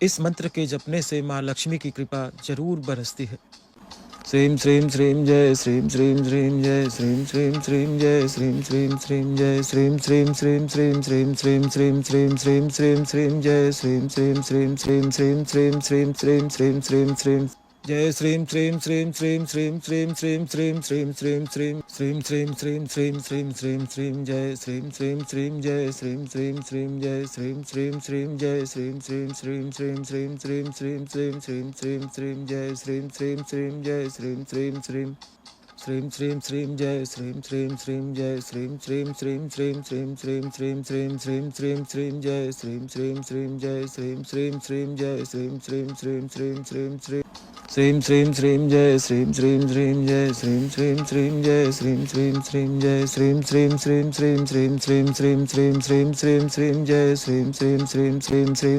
इस मंत्र के जपने से माँ लक्ष्मी की कृपा जरूर बरसती है। श्रीं श्रीं श्रीं जय श्रीं श्रीं श्रीं जय श्रीं श्रीं श्रीं जय श्रीं श्रीं श्रीं जय श्रीं श्रीं श्रीं श्रीं श्रीं श्रीं श्रीं श्रीं श्रीं श्रीं श्रीं जय श्रीं श्रीं श्रीं श्रीं श्रीं श्रीं श्रीं श्रीं श्रीं श्रीं श्रीं जय श्रीं श्रीं श्रीं श्रीं श्रीं श्रीं श्रीं श्रीं श्रीं श्रीं श्रीं श्रीं श्रीं श्रीं श्रीं श्रीं श्रीं जय श्रीं श्रीं श्रीं जय श्रीं श्रीं श्रीं जय श्रीं श्रीं श्रीं जय श्रीं श्रीं श्रीं श्रीं श्रीं श्रीं श्रीं श्रीं श्रीं श्रीं श्रीं जय श्रीं श्रीं श्रीं जय श्रीं श्रीं श्रीं श्रीं श्रीं श्रीं जय श्रीं श्रीं श्रीं जय श्रीं श्रीं श्रीं श्रीं श्रीं श्रीं श्रीं श्रीं श्रीं श्रीं श्रीं जय श्रीं श्रीं श्रीं जय श्रीं श्रीं श्रीं जय श्रीं श्रीं श्रीं श्रीं श्रीं श्रीं श्रीं श्रीं जय श्रीं श्रीं श्रीं जय श्रीं श्रीं श्रीं जय श्रीं श्रीं श्रीं जय श्रीं श्रीं श्रीं श्रीं श्रीं श्रीं श्रीं श्रीं श्रीं श्रीं श्रीं जय श्रीं श्रीं श्रीं श्रीं श्रीं श्रीं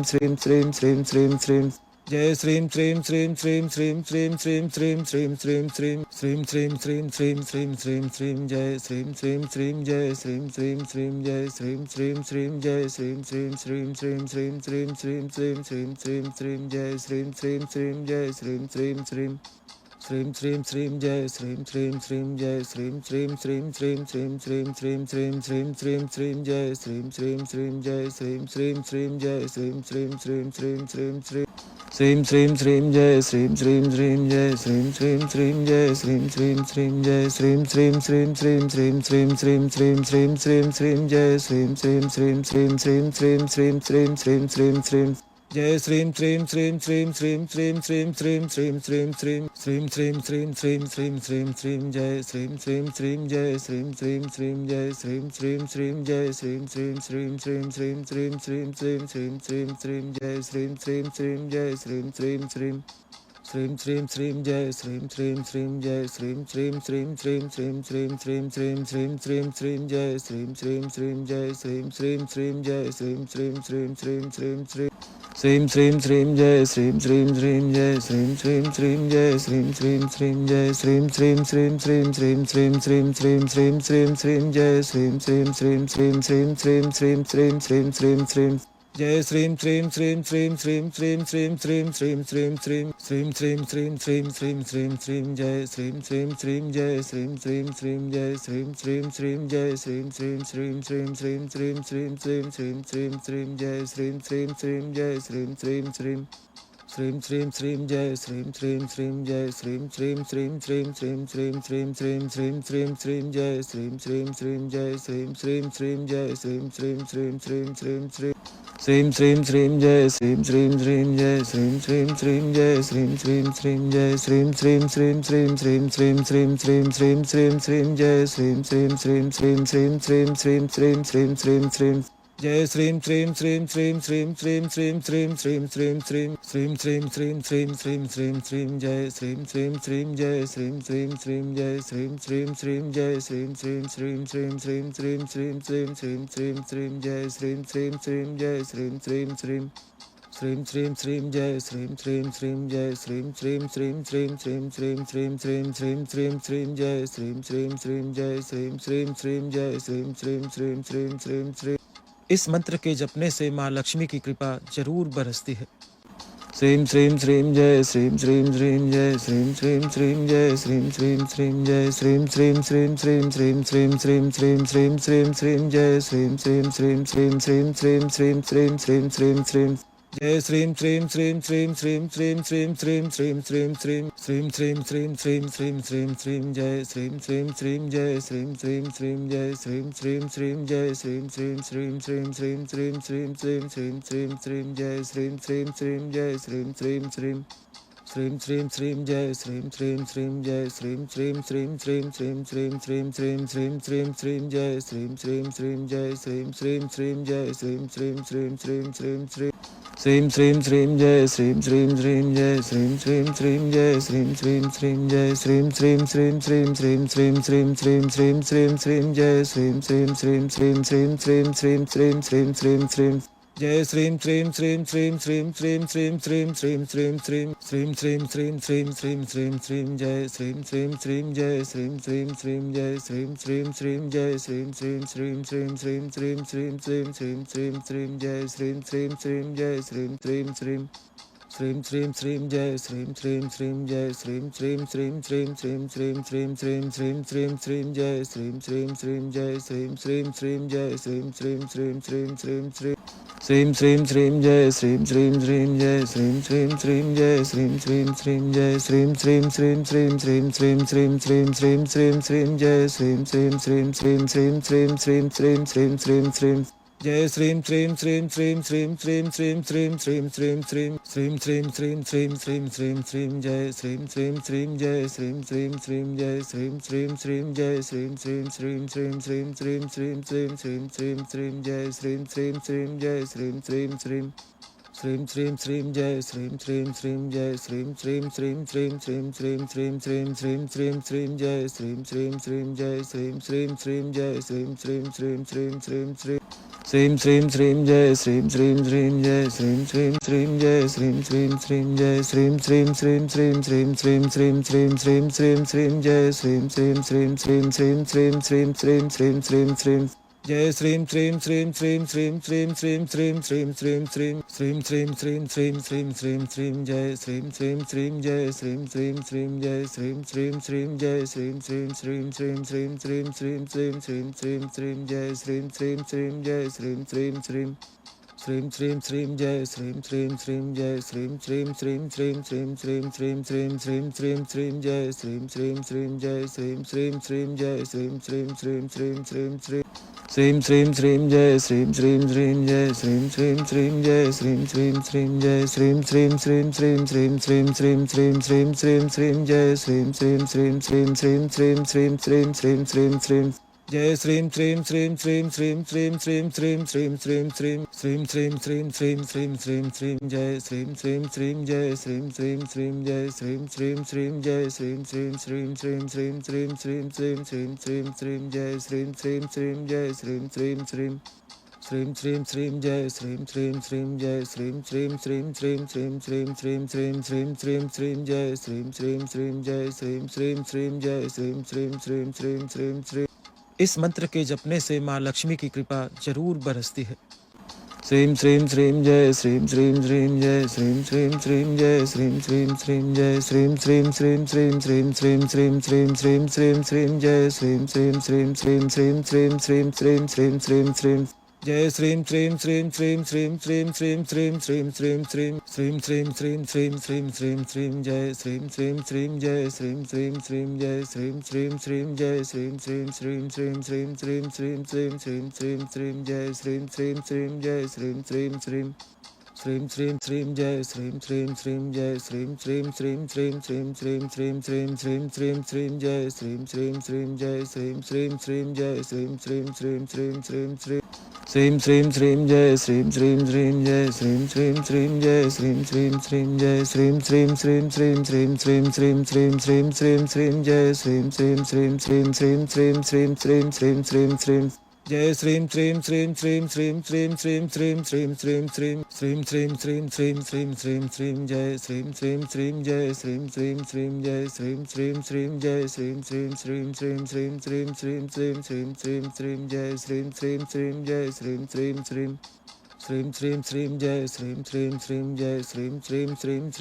श्रीं श्रीं श्रीं श्रीं श्रीं जय श्रीं श्रीं श्रीं श्रीं श्रीं श्रीं श्रीं श्रीं श्रीं श्रीं श्रीं श्रीं श्रीं श्रीं श्रीं श्रीं श्रीं जय श्रीं श्रीं श्रीं जय श्रीं श्रीं श्रीं जय श्रीं श्रीं श्रीं जय श्रीं श्रीं श्रीं श्रीं श्रीं श्रीं श्रीं श्रीं श्रीं श्रीं श्रीं जय श्रीं श्रीं श्रीं जय श्रीं श्रीं श्रीं श्रीं श्रीं श्रीं जय श्रीं श्रीं श्रीं जय श्रीं श्रीं श्रीं श्रीं श्रीं श्रीं श्रीं श्रीं श्रीं श्रीं श्रीं जय श्रीं श्रीं श्रीं जय श्रीं श्रीं श्रीं जय श्रीं श्रीं श्रीं श्रीं श्रीं श्रीं श्रीं श्रीं जय श्रीं श्रीं श्रीं जय श्रीं श्रीं श्रीं जय श्रीं श्रीं श्रीं जय श्रीं श्रीं श्रीं श्रीं श्रीं श्रीं श्रीं श्रीं श्रीं श्रीं श्रीं जय श्रीं श्रीं श्रीं श्रीं श्रीं श्रीं श्रीं श्रीं श्रीं श्रीं श्रीं जय श्रीं श्रीं श्रीं श्रीं श्रीं श्रीं श्रीं श्रीं श्रीं श्रीं श्रीं श्रीं श्रीं श्रीं श्रीं श्रीं श्रीं जय श्रीं श्रीं श्रीं जय श्रीं श्रीं श्रीं जय श्रीं श्रीं श्रीं जय श्रीं श्रीं श्रीं श्रीं श्रीं श्रीं श्रीं श्रीं श्रीं श्रीं श्रीं जय श्रीं श्रीं श्रीं जय श्रीं श्रीं श्रीं श्रीं श्रीं श्रीं जय श्रीं श्रीं श्रीं जय श्रीं श्रीं श्रीं श्रीं श्रीं श्रीं श्रीं श्रीं श्रीं श्रीं श्रीं जय श्रीं श्रीं श्रीं जय श्रीं श्रीं श्रीं जय श्रीं श्रीं श्रीं श्रीं श्रीं श्रीं श्रीं श्रीं जय श्रीं श्रीं श्रीं जय श्रीं श्रीं श्रीं जय श्रीं श्रीं श्रीं जय श्रीं श्रीं श्रीं श्रीं श्रीं श्रीं श्रीं श्रीं श्रीं श्रीं श्रीं जय श्रीं श्रीं श्रीं श्रीं श्रीं श्रीं श्रीं श्रीं श्रीं श्रीं श्रीं जय श्रीं श्रीं श्रीं श्रीं श्रीं श्रीं श्रीं श्रीं श्रीं श्रीं श्रीं श्रीं श्रीं श्रीं श्रीं श्रीं श्रीं जय श्रीं श्रीं श्रीं जय श्रीं श्रीं श्रीं जय श्रीं श्रीं श्रीं जय श्रीं श्रीं श्रीं श्रीं श्रीं श्रीं श्रीं श्रीं श्रीं श्रीं श्रीं जय श्रीं श्रीं श्रीं जय श्रीं श्रीं श्रीं श्रीं श्रीं श्रीं जय श्रीं श्रीं श्रीं जय श्रीं श्रीं श्रीं श्रीं श्रीं श्रीं श्रीं श्रीं श्रीं श्रीं श्रीं जय श्रीं श्रीं श्रीं जय श्रीं श्रीं श्रीं जय श्रीं श्रीं श्रीं श्रीं श्रीं श्रीं श्रीं श्रीं जय श्रीं श्रीं श्रीं जय श्रीं श्रीं श्रीं जय श्रीं श्रीं श्रीं जय श्रीं श्रीं श्रीं श्रीं श्रीं श्रीं श्रीं श्रीं श्रीं श्रीं श्रीं जय श्रीं श्रीं श्रीं श्रीं श्रीं श्रीं श्रीं श्रीं श्रीं श्रीं श्रीं जय श्रीं श्रीं श्रीं श्रीं श्रीं श्रीं श्रीं श्रीं श्रीं श्रीं श्रीं श्रीं श्रीं श्रीं श्रीं श्रीं श्रीं जय श्रीं श्रीं श्रीं जय श्रीं श्रीं श्रीं जय श्रीं श्रीं श्रीं जय श्रीं श्रीं श्रीं श्रीं श्रीं श्रीं श्रीं श्रीं श्रीं श्रीं श्रीं जय श्रीं श्रीं श्रीं जय श्रीं श्रीं श्रीं श्रीं श्रीं श्रीं जय श्रीं श्रीं श्रीं जय श्रीं श्रीं श्रीं श्रीं श्रीं श्रीं श्रीं श्रीं श्रीं श्रीं श्रीं जय श्रीं श्रीं श्रीं जय श्रीं श्रीं श्रीं जय श्रीं श्रीं श्रीं श्रीं श्रीं इस मंत्र के जपने से माँ लक्ष्मी की कृपा जरूर बरसती है। श्रीं श्रीं श्रीं जय श्रीं श्रीं श्रीं जय श्रीं श्रीं श्रीं जय श्रीं श्रीं श्रीं जय श्रीं श्रीं श्रीं श्रीं श्रीं श्रीं श्रीं श्रीं श्रीं श्रीं श्रीं जय श्रीं श्रीं श्रीं श्रीं श्रीं श्रीं श्रीं श्रीं श्रीं श्रीं श्रीं जय श्रीं श्रीं श्रीं श्रीं श्रीं श्रीं श्रीं श्रीं श्रीं श्रीं श्रीं श्रीं श्रीं श्रीं श्रीं श्रीं श्रीं जय श्रीं श्रीं श्रीं जय श्रीं श्रीं श्रीं जय श्रीं श्रीं श्रीं जय श्रीं श्रीं श्रीं श्रीं श्रीं श्रीं श्रीं श्रीं श्रीं श्रीं श्रीं जय श्रीं श्रीं श्रीं जय श्रीं श्रीं श्रीं श्रीं श्रीं श्रीं जय श्रीं श्रीं श्रीं जय श्रीं श्रीं श्रीं श्रीं श्रीं श्रीं श्रीं श्रीं श्रीं श्रीं श्रीं जय श्रीं श्रीं श्रीं जय श्रीं श्रीं श्रीं जय श्रीं श्रीं श्रीं श्रीं श्रीं श्रीं श्रीं श्रीं जय श्रीं श्रीं श्रीं जय श्रीं श्रीं श्रीं जय श्रीं श्रीं श्रीं जय श्रीं श्रीं श्रीं श्रीं श्रीं श्रीं श्रीं श्रीं श्रीं श्रीं श्रीं जय श्रीं श्रीं श्रीं श्रीं श्रीं श्रीं श्रीं श्रीं श्रीं श्रीं जय श्रीं श्रीं श्रीं श्रीं श्रीं श्रीं श्रीं श्रीं श्रीं श्रीं श्रीं श्रीं श्रीं श्रीं श्रीं श्रीं श्रीं श्रीं जय श्रीं श्रीं श्रीं जय श्रीं श्रीं श्रीं जय श्रीं श्रीं श्रीं जय श्रीं श्रीं श्रीं श्रीं श्रीं श्रीं श्रीं श्रीं श्रीं श्रीं श्रीं जय श्रीं श्रीं श्रीं जय श्रीं श्रीं श्रीं श्रीं श्रीं श्रीं जय श्रीं श्रीं श्रीं जय श्रीं श्रीं श्रीं श्रीं श्रीं श्रीं श्रीं श्रीं श्रीं श्रीं श्रीं जय श्रीं श्रीं श्रीं जय श्रीं श्रीं श्रीं जय श्रीं श्रीं श्रीं श्रीं श्रीं श्रीं श्रीं श्रीं श्रीं जय श्रीं श्रीं श्रीं जय श्रीं श्रीं श्रीं जय श्रीं श्रीं श्रीं जय श्रीं श्रीं श्रीं श्रीं श्रीं श्रीं श्रीं श्रीं श्रीं श्रीं श्रीं जय श्रीं श्रीं श्रीं श्रीं श्रीं श्रीं श्रीं श्रीं श्रीं श्रीं श्रीं जय श्रीं श्रीं श्रीं श्रीं श्रीं श्रीं श्रीं श्रीं श्रीं श्रीं श्रीं श्रीं श्रीं श्रीं श्रीं श्रीं श्रीं श्रीं जय श्रीं श्रीं श्रीं जय श्रीं श्रीं श्रीं जय श्रीं श्रीं श्रीं जय श्रीं श्रीं श्रीं श्रीं श्रीं श्रीं श्रीं श्रीं श्रीं श्रीं श्रीं जय श्रीं श्रीं श्रीं जय श्रीं श्रीं श्रीं श्रीं श्रीं श्रीं जय श्रीं श्रीं श्रीं जय श्रीं श्रीं श्रीं श्रीं श्रीं श्रीं श्रीं श्रीं श्रीं श्रीं श्रीं जय श्रीं श्रीं श्रीं जय श्रीं श्रीं श्रीं जय श्रीं श्रीं श्रीं श्रीं श्रीं श्रीं श्रीं श्रीं श्रीं जय श्रीं श्रीं श्रीं जय श्रीं श्रीं श्रीं जय श्रीं श्रीं श्रीं जय श्रीं श्रीं श्रीं श्रीं श्रीं श्रीं श्रीं श्रीं श्रीं श्रीं श्रीं जय श्रीं श्रीं श्रीं श्रीं श्रीं श्रीं श्रीं श्रीं श्रीं श्रीं श्रीं जय श्रीं श्रीं श्रीं श्रीं श्रीं श्रीं श्रीं श्रीं श्रीं श्रीं श्रीं श्रीं श्रीं श्रीं श्रीं श्रीं श्रीं श्रीं जय श्रीं श्रीं श्रीं जय श्रीं श्रीं श्रीं जय श्रीं श्रीं श्रीं जय श्रीं श्रीं श्रीं श्रीं श्रीं श्रीं श्रीं श्रीं श्रीं श्रीं श्रीं जय श्रीं श्रीं श्रीं जय श्रीं श्रीं श्रीं श्रीं श्रीं श्रीं जय श्रीं श्रीं श्रीं जय श्रीं श्रीं श्रीं श्रीं श्रीं श्रीं श्रीं श्रीं श्रीं श्रीं श्रीं जय श्रीं श्रीं श्रीं जय श्रीं श्रीं श्रीं जय श्रीं श्रीं श्रीं श्रीं श्रीं श्रीं श्रीं श्रीं श्रीं जय श्रीं श्रीं श्रीं जय श्रीं श्रीं श्रीं जय श्रीं श्रीं श्रीं जय श्रीं श्रीं श्रीं श्रीं श्रीं श्रीं श्रीं श्रीं श्रीं श्रीं श्रीं जय श्रीं श्रीं श्रीं श्रीं श्रीं श्रीं श्रीं श्रीं श्रीं श्रीं श्रीं जय श्रीं श्रीं श्रीं श्रीं श्रीं श्रीं श्रीं श्रीं श्रीं श्रीं श्रीं श्रीं श्रीं श्रीं श्रीं श्रीं श्रीं श्रीं जय श्रीं श्रीं श्रीं जय श्रीं श्रीं श्रीं जय श्रीं श्रीं श्रीं जय श्रीं श्रीं श्रीं श्रीं श्रीं श्रीं श्रीं श्रीं श्रीं श्रीं श्रीं जय श्रीं श्रीं श्रीं जय श्रीं श्रीं श्रीं श्रीं श्रीं श्रीं जय श्रीं श्रीं श्रीं जय श्रीं श्रीं श्रीं श्रीं श्रीं श्रीं श्रीं श्रीं श्रीं श्रीं श्रीं जय श्रीं श्रीं श्रीं जय श्रीं श्रीं श्रीं जय श्रीं श्रीं श्रीं श्रीं श्रीं श्रीं इस मंत्र के जपने से माँ लक्ष्मी की कृपा जरूर बरसती है। श्रीं श्रीं श्रीं जय श्रीं श्रीं श्रीं जय श्रीं श्रीं श्रीं जय श्रीं श्रीं श्रीं जय श्रीं श्रीं श्रीं श्रीं श्रीं श्रीं श्रीं श्रीं श्रीं श्रीं श्रीं जय श्रीं श्रीं श्रीं श्रीं श्रीं श्रीं श्रीं श्रीं श्रीं श्रीं श्रीं जय श्रीं श्रीं श्रीं श्रीं श्रीं श्रीं श्रीं श्रीं श्रीं श्रीं श्रीं श्रीं श्रीं श्रीं श्रीं श्रीं श्रीं जय श्रीं श्रीं श्रीं जय श्रीं श्रीं श्रीं जय श्रीं श्रीं श्रीं जय श्रीं श्रीं श्रीं श्रीं श्रीं श्रीं श्रीं श्रीं श्रीं श्रीं श्रीं जय श्रीं श्रीं श्रीं जय श्रीं श्रीं श्रीं श्रीं श्रीं श्रीं जय श्रीं श्रीं श्रीं जय श्रीं श्रीं श्रीं श्रीं श्रीं श्रीं श्रीं श्रीं श्रीं श्रीं श्रीं जय श्रीं श्रीं श्रीं जय श्रीं श्रीं श्रीं जय श्रीं श्रीं श्रीं श्रीं श्रीं श्रीं श्रीं श्रीं श्रीं जय श्रीं श्रीं श्रीं जय श्रीं श्रीं श्रीं जय श्रीं श्रीं श्रीं जय श्रीं श्रीं श्रीं श्रीं श्रीं श्रीं श्रीं श्रीं श्रीं श्रीं श्रीं जय श्रीं श्रीं श्रीं श्रीं श्रीं श्रीं श्रीं श्रीं श्रीं श्रीं श्रीं जय श्रीं श्रीं श्रीं श्रीं श्रीं श्रीं श्रीं श्रीं श्रीं श्रीं श्रीं श्रीं श्रीं श्रीं श्रीं श्रीं श्रीं श्रीं जय श्रीं श्रीं श्रीं जय श्रीं श्रीं श्रीं जय श्रीं श्रीं श्रीं जय श्रीं श्रीं श्रीं श्रीं श्रीं श्रीं श्रीं श्रीं श्रीं श्रीं श्रीं जय श्रीं श्रीं श्रीं जय श्रीं श्रीं श्रीं श्रीं श्रीं श्रीं जय श्रीं श्रीं श्रीं जय श्रीं श्रीं श्रीं श्रीं श्रीं श्रीं श्रीं श्रीं श्रीं श्रीं श्रीं जय श्रीं श्रीं श्रीं जय श्रीं श्रीं श्रीं जय श्रीं श्रीं श्रीं श्रीं श्रीं श्रीं श्रीं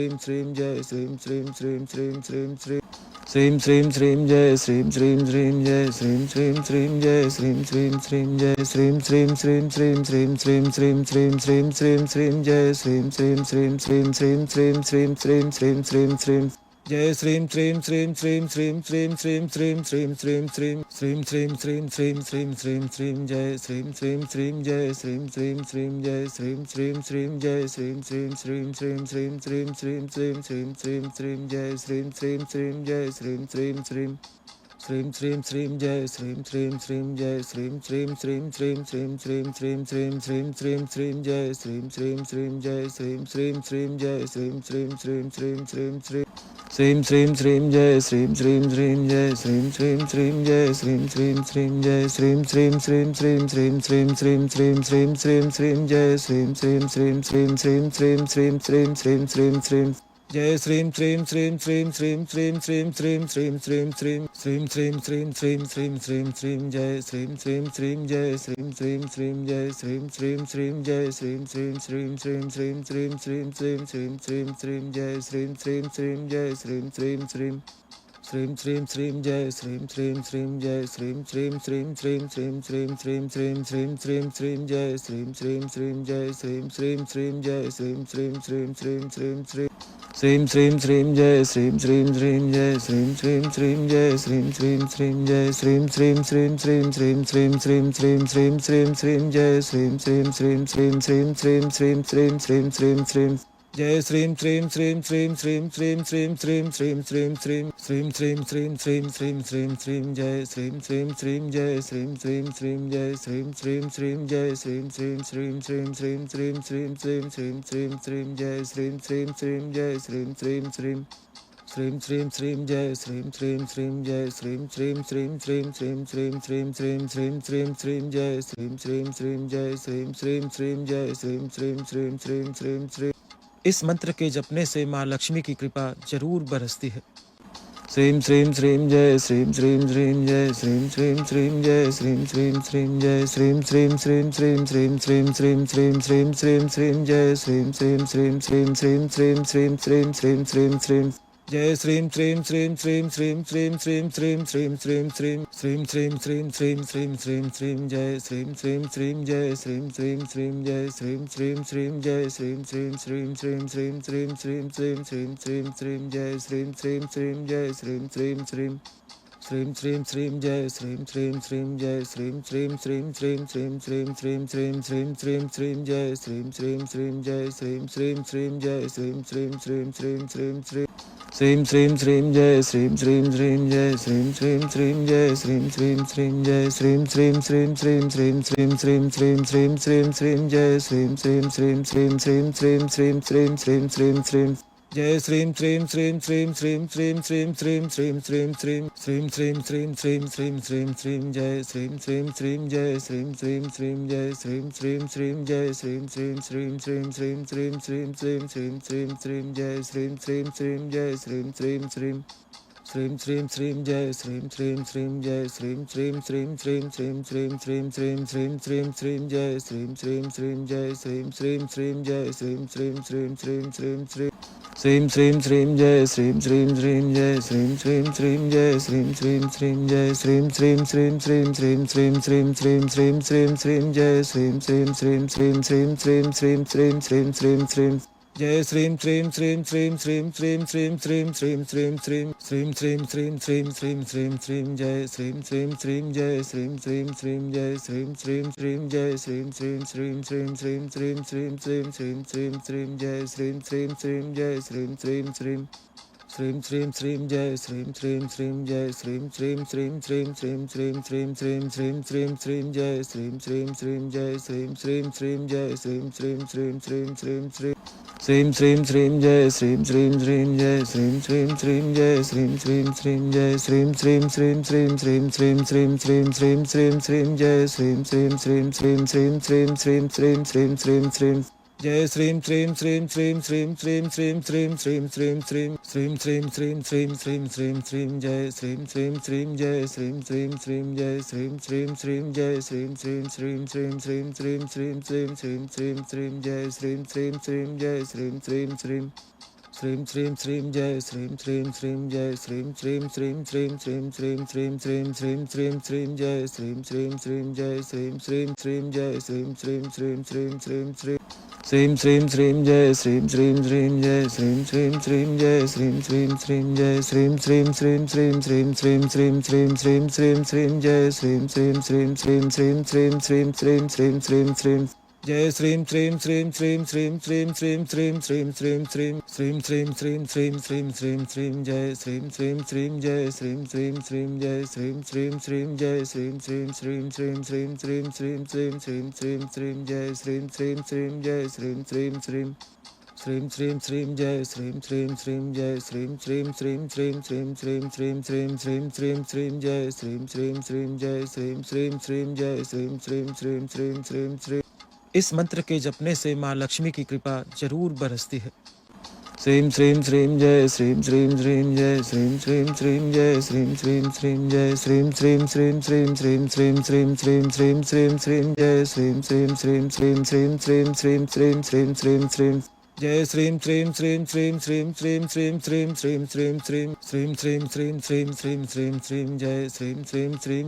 श्रीं श्रीं जय श्रीं श्रीं श्रीं जय श्रीं श्रीं श्रीं जय श्रीं श्रीं श्रीं जय श्रीं श्रीं श्रीं श्रीं श्रीं श्रीं श्रीं श्रीं श्रीं श्रीं श्रीं जय श्रीं श्रीं श्रीं श्रीं श्रीं श्रीं श्रीं श्रीं श्रीं श्रीं श्रीं जय श्रीं श्रीं श्रीं श्रीं श्रीं श्रीं श्रीं श्रीं श्रीं श्रीं श्रीं श्रीं श्रीं श्रीं श्रीं श्रीं श्रीं श्रीं जय श्रीं श्रीं श्रीं जय श्रीं श्रीं श्रीं जय श्रीं श्रीं श्रीं जय श्रीं श्रीं श्रीं श्रीं श्रीं श्रीं श्रीं श्रीं श्रीं श्रीं श्रीं जय श्रीं श्रीं श्रीं जय श्रीं श्रीं Shrim Shrim Shrim Jai Shrim Shrim Shrim Jai Shrim Shrim Shrim Shrim Shrim Shrim Shrim Shrim Shrim Shrim Shrim Jai Shrim Shrim Shrim Jai Shrim Shrim Shrim Jai Shrim Shrim Shrim Shrim Shrim Shrim Shrim Shrim Shrim Jai Shrim Shrim Shrim Jai Shrim Shrim Shrim Jai Shrim Shrim Shrim Jai Shrim Shrim Shrim Shrim Shrim Shrim Shrim Shrim Shrim Shrim Shrim Jai Shrim Shrim Shrim Shrim Shrim Shrim Shrim Shrim Shrim Shrim Shrim Jai Shrim Shrim Shrim Shrim Shrim Shrim Shrim Shrim Shrim Shrim Shrim Shrim Shrim Shrim Shrim Shrim Shrim Shrim Jai Shrim Shrim Shrim Jai Shrim Shrim Shrim Jai Shrim Shrim Shrim Jai Shrim Shrim Shrim Shrim Shrim Shrim Shrim Shrim Shrim Shrim Shrim Jai Shrim Shrim Shrim Jai Shrim Shrim Shrim Shrim Shrim Shrim Jai Shrim Shrim Shrim Jai Shrim Shrim Shrim Shrim Shrim Shrim Shrim Shrim Shrim Shrim Shrim Jai Shrim Shrim Shrim Jai Shrim Shrim Shrim Jai Shrim Shrim Shrim Shrim Shrim Shrim Shrim Shrim Shrim Jai Shrim Shrim Shrim Jai Shrim Shrim Shrim Jai Shrim Shrim Shrim Jai Shrim Shrim Shrim Shrim Shrim Shrim Shrim Shrim Shrim Shrim Shrim Jai Shrim Shrim Shrim Shrim Shrim Shrim Shrim Shrim Shrim Shrim Shrim Jai Shrim Shrim Shrim Shrim Shrim Shrim Shrim Shrim Shrim Shrim Shrim Shrim Shrim Shrim Shrim Shrim Shrim Shrim Jai Shrim Shrim Shrim Jai Shrim Shrim Shrim Jai Shrim Shrim Shrim Jai Shrim Shrim Shrim Shrim Shrim Shrim Shrim Shrim Shrim Shrim Shrim Jai Shrim Shrim Shrim Jai Shrim Shrim Shrim Shrim Shrim Shrim Jai Shrim Shrim Shrim Jai Shrim Shrim Shrim Shrim Shrim Shrim Shrim Shrim Shrim Shrim Shrim Jai Shrim Shrim Shrim Jai Shrim Shrim Shrim Jai Shrim Shrim Shrim Shrim Shrim Shrim इस मंत्र के जपने से माँ लक्ष्मी की कृपा जरूर बरसती है। श्रीम श्रीम श्रीम जय श्रीम श्रीम श्रीम जय श्रीम श्रीम श्रीम जय श्रीम श्रीम श्रीम जय श्रीम श्रीम श्रीम श्रीम श्रीम श्रीम श्रीम श्रीम श्रीम श्रीम श्रीम जय श्रीम श्रीम श्रीम श्रीम श्रीम श्रीम श्रीम श्रीम श्रीम श्रीम श्रीम जय श्रीम श्रीम श्रीम श्रीम श्रीम श्रीम श्रीम श्रीम श्रीम श्रीम श्रीम श्रीम श्रीम श्रीम श्रीम श्रीम श्रीम श्रीम जय श्रीम श्रीम श्रीम जय श्रीम श्रीम श्रीम जय श्रीम श्रीम श्रीम जय श्रीम श्रीम श्रीम श्रीम श्रीम श्रीम श्रीम श्रीम श्रीम श्रीम श्रीम जय श्रीम श्रीम श्रीम जय श्रीम श्रीम श्रीम श्रीम श्रीम श्रीम जय श्रीम श्रीम श्रीम जय श्रीम श्रीम श्रीम श्रीम श्रीम श्रीम श्रीम श्रीम श्रीम श्रीम श्रीम जय श्रीम श्रीम श्रीम जय श्रीम श्रीम श्रीम जय श्रीम श्रीम श्रीम श्रीम श्रीम श्रीम श्रीम श्रीम श्रीम जय श्रीम श्रीम श्रीम जय श्रीम श्रीम श्रीम जय श्रीम श्रीम श्रीम जय श्रीम श्रीम श्रीम श्रीम श्रीम श्रीम श्रीम श्रीम श्रीम श्रीम श्रीम जय श्रीम श्रीम श्रीम श्रीम श्रीम श्रीम श्रीम श्रीम श्रीम श्रीम श्रीम जय श्रीम श्रीम श्रीम श्रीम श्रीम श्रीम श्रीम श्रीम श्रीम श्रीम श्रीम श्रीम श्रीम श्रीम श्रीम श्रीम श्रीम श्रीम जय श्रीम श्रीम श्रीम जय श्रीम श्रीम श्रीम जय श्रीम श्रीम श्रीम जय श्रीम श्रीम श्रीम श्रीम श्रीम श्रीम श्रीम श्रीम श्रीम श्रीम श्रीम जय श्रीम श्रीम श्रीम जय श्रीम श्रीम श्रीम श्रीम श्रीम श्रीम जय श्रीम श्रीम श्रीम जय श्रीम श्रीम श्रीम श्रीम श्रीम श्रीम श्रीम श्रीम श्रीम श्रीम श्रीम जय श्रीम श्रीम श्रीम जय श्रीम श्रीम श्रीम जय श्रीम श्रीम श्रीम श्रीम श्रीम श्रीम श्रीम श्रीम श्रीम जय श्रीम श्रीम श्रीम जय श्रीम श्रीम श्रीम जय श्रीम श्रीम श्रीम जय श्रीम श्रीम श्रीम श्रीम श्रीम श्रीम श्रीम श्रीम श्रीम श्रीम श्रीम जय श्रीम श्रीम श्रीम श्रीम श्रीम श्रीम श्रीम श्रीम श्रीम श्रीम श्रीम जय श्रीम श्रीम श्रीम श्रीम श्रीम श्रीम श्रीम श्रीम श्रीम श्रीम श्रीम श्रीम श्रीम श्रीम श्रीम श्रीम श्रीम श्रीम जय श्रीम श्रीम श्रीम जय श्रीम श्रीम श्रीम जय श्रीम श्रीम श्रीम जय श्रीम श्रीम श्रीम श्रीम श्रीम श्रीम श्रीम श्रीम श्रीम श्रीम श्रीम जय श्रीम श्रीम श्रीम जय श्रीम श्रीम श्रीम श्रीम श्रीम श्रीम जय श्रीम श्रीम श्रीम जय श्रीम श्रीम श्रीम श्रीम श्रीम श्रीम श्रीम श्रीम श्रीम श्रीम श्रीम जय श्रीम श्रीम श्रीम जय श्रीम श्रीम श्रीम जय श्रीम श्रीम श्रीम श्रीम श्रीम श्रीम श्रीम श्रीम श्रीम जय श्रीम श्रीम श्रीम जय श्रीम श्रीम श्रीम जय श्रीम श्रीम श्रीम जय श्रीम श्रीम श्रीम श्रीम श्रीम श्रीम श्रीम श्रीम श्रीम श्रीम श्रीम जय श्रीम श्रीम श्रीम श्रीम श्रीम श्रीम श्रीम श्रीम श्रीम श्रीम श्रीम जय श्रीम श्रीम श्रीम श्रीम श्रीम श्रीम श्रीम श्रीम श्रीम श्रीम श्रीम श्रीम श्रीम श्रीम श्रीम श्रीम श्रीम श्रीम जय श्रीम श्रीम श्रीम जय श्रीम श्रीम श्रीम जय श्रीम श्रीम श्रीम जय श्रीम श्रीम श्रीम श्रीम श्रीम श्रीम श्रीम श्रीम श्रीम श्रीम श्रीम जय श्रीम श्रीम श्रीम जय श्रीम श्रीम श्रीम श्रीम श्रीम श्रीम जय श्रीम श्रीम श्रीम जय श्रीम श्रीम श्रीम श्रीम श्रीम श्रीम श्रीम श्रीम श्रीम श्रीम श्रीम जय श्रीम श्रीम श्रीम जय श्रीम श्रीम श्रीम जय श्रीम श्रीम श्रीम श्रीम श्रीम श्रीम श्रीम श्रीम श्रीम जय श्रीम श्रीम श्रीम जय श्रीम श्रीम श्रीम जय श्रीम श्रीम श्रीम जय श्रीम श्रीम श्रीम श्रीम श्रीम श्रीम श्रीम श्रीम श्रीम श्रीम श्रीम जय श्रीम श्रीम श्रीम श्रीम श्रीम श्रीम श्रीम श्रीम श्रीम श्रीम श्रीम श्रीम जय श्रीं श्रीं श्रीं श्रीं श्रीं श्रीं श्रीं श्रीं श्रीं श्रीं श्रीं श्रीं श्रीं श्रीं श्रीं श्रीं श्रीं श्रीं जय श्रीं श्रीं श्रीं जय श्रीं श्रीं श्रीं जय श्रीं श्रीं श्रीं जय श्रीं श्रीं श्रीं श्रीं श्रीं श्रीं श्रीं श्रीं श्रीं श्रीं श्रीं जय श्रीं श्रीं श्रीं जय श्रीं श्रीं श्रीं श्रीं श्रीं श्रीं जय श्रीं श्रीं श्रीं जय श्रीं श्रीं श्रीं श्रीं श्रीं श्रीं श्रीं श्रीं श्रीं श्रीं श्रीं जय श्रीं श्रीं श्रीं जय श्रीं श्रीं श्रीं जय श्रीं श्रीं श्रीं श्रीं श्रीं श्रीं। इस मंत्र के जपने से माँ लक्ष्मी की कृपा जरूर बरसती है। श्रीं श्रीं श्रीं जय श्रीं श्रीं श्रीं जय श्रीं श्रीं श्रीं जय श्रीं श्रीं श्रीं जय श्रीं श्रीं श्रीं श्रीं श्रीं श्रीं श्रीं श्रीं श्रीं श्रीं श्रीं जय श्रीं श्रीं श्रीं श्रीं श्रीं श्रीं श्रीं श्रीं श्रीं श्रीं श्रीं जय श्रीं श्रीं श्रीं श्रीं श्रीं श्रीं श्रीं श्रीं श्रीं श्रीं श्रीं श्रीं श्रीं श्रीं श्रीं श्रीं श्रीं जय श्रीं श्रीं श्रीं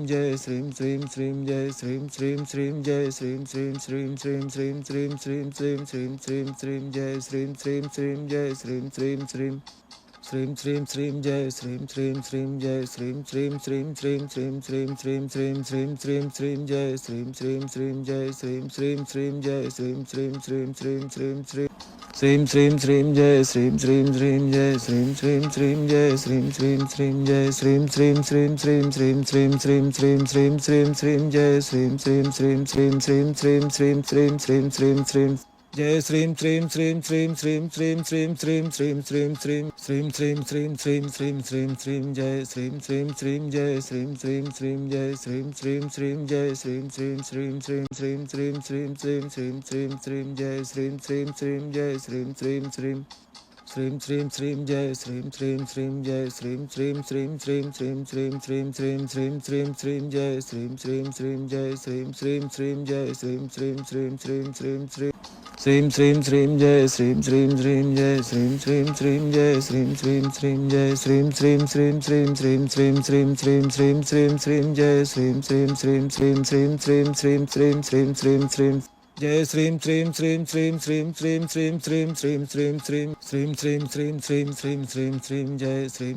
जय श्रीं श्रीं श्रीं जय श्रीं श्रीं श्रीं जय श्रीं श्रीं श्रीं श्रीं श्रीं श्रीं श्रीं श्रीं श्रीं श्रीं श्रीं जय श्रीं श्रीं श्रीं जय श्रीं श्रीं श्रीं श्रीं श्रीं श्रीं जय श्रीं श्रीं श्रीं जय श्रीं श्रीं श्रीं श्रीं श्रीं श्रीं श्रीं श्रीं श्रीं श्रीं श्रीं जय श्रीं श्रीं श्रीं जय श्रीं श्रीं श्रीं जय श्रीं श्रीं श्रीं श्रीं श्रीं श्रीं श्रीं श्रीं श्रीं जय श्रीं श्रीं श्रीं जय श्रीं श्रीं श्रीं जय श्रीं श्रीं श्रीं जय श्रीं श्रीं श्रीं श्रीं श्रीं श्रीं श्रीं श्रीं श्रीं श्रीं श्रीं जय श्रीं श्रीं श्रीं श्रीं श्रीं श्रीं श्रीं श्रीं श्रीं श्रीं श्रीं जय श्रीं श्रीं श्रीं श्रीं श्रीं श्रीं श्रीं श्रीं श्रीं श्रीं श्रीं श्रीं श्रीं श्रीं श्रीं श्रीं श्रीं श्रीं जय श्रीं श्रीं श्रीं जय श्रीं श्रीं श्रीं जय श्रीं श्रीं श्रीं जय श्रीं श्रीं श्रीं श्रीं श्रीं श्रीं श्रीं श्रीं श्रीं श्रीं श्रीं जय श्रीं श्रीं श्रीं जय श्रीं श्रीं श्रीं श्रीं श्रीं श्रीं जय श्रीं श्रीं श्रीं जय श्रीं श्रीं श्रीं श्रीं श्रीं श्रीं श्रीं श्रीं श्रीं श्रीं श्रीं जय श्रीं श्रीं श्रीं जय श्रीं श्रीं श्रीं जय श्रीं श्रीं श्रीं श्रीं श्रीं श्रीं श्रीं श्रीं श्रीं जय श्रीं श्रीं श्रीं जय श्रीं श्रीं श्रीं जय श्रीं श्रीं श्रीं जय श्रीं श्रीं श्रीं श्रीं श्रीं श्रीं श्रीं श्रीं श्रीं श्रीं श्रीं जय श्रीं श्रीं श्रीं श्रीं श्रीं श्रीं श्रीं श्रीं श्रीं श्रीं श्रीं जय श्रीं श्रीं श्रीं श्रीं श्रीं श्रीं श्रीं श्रीं श्रीं श्रीं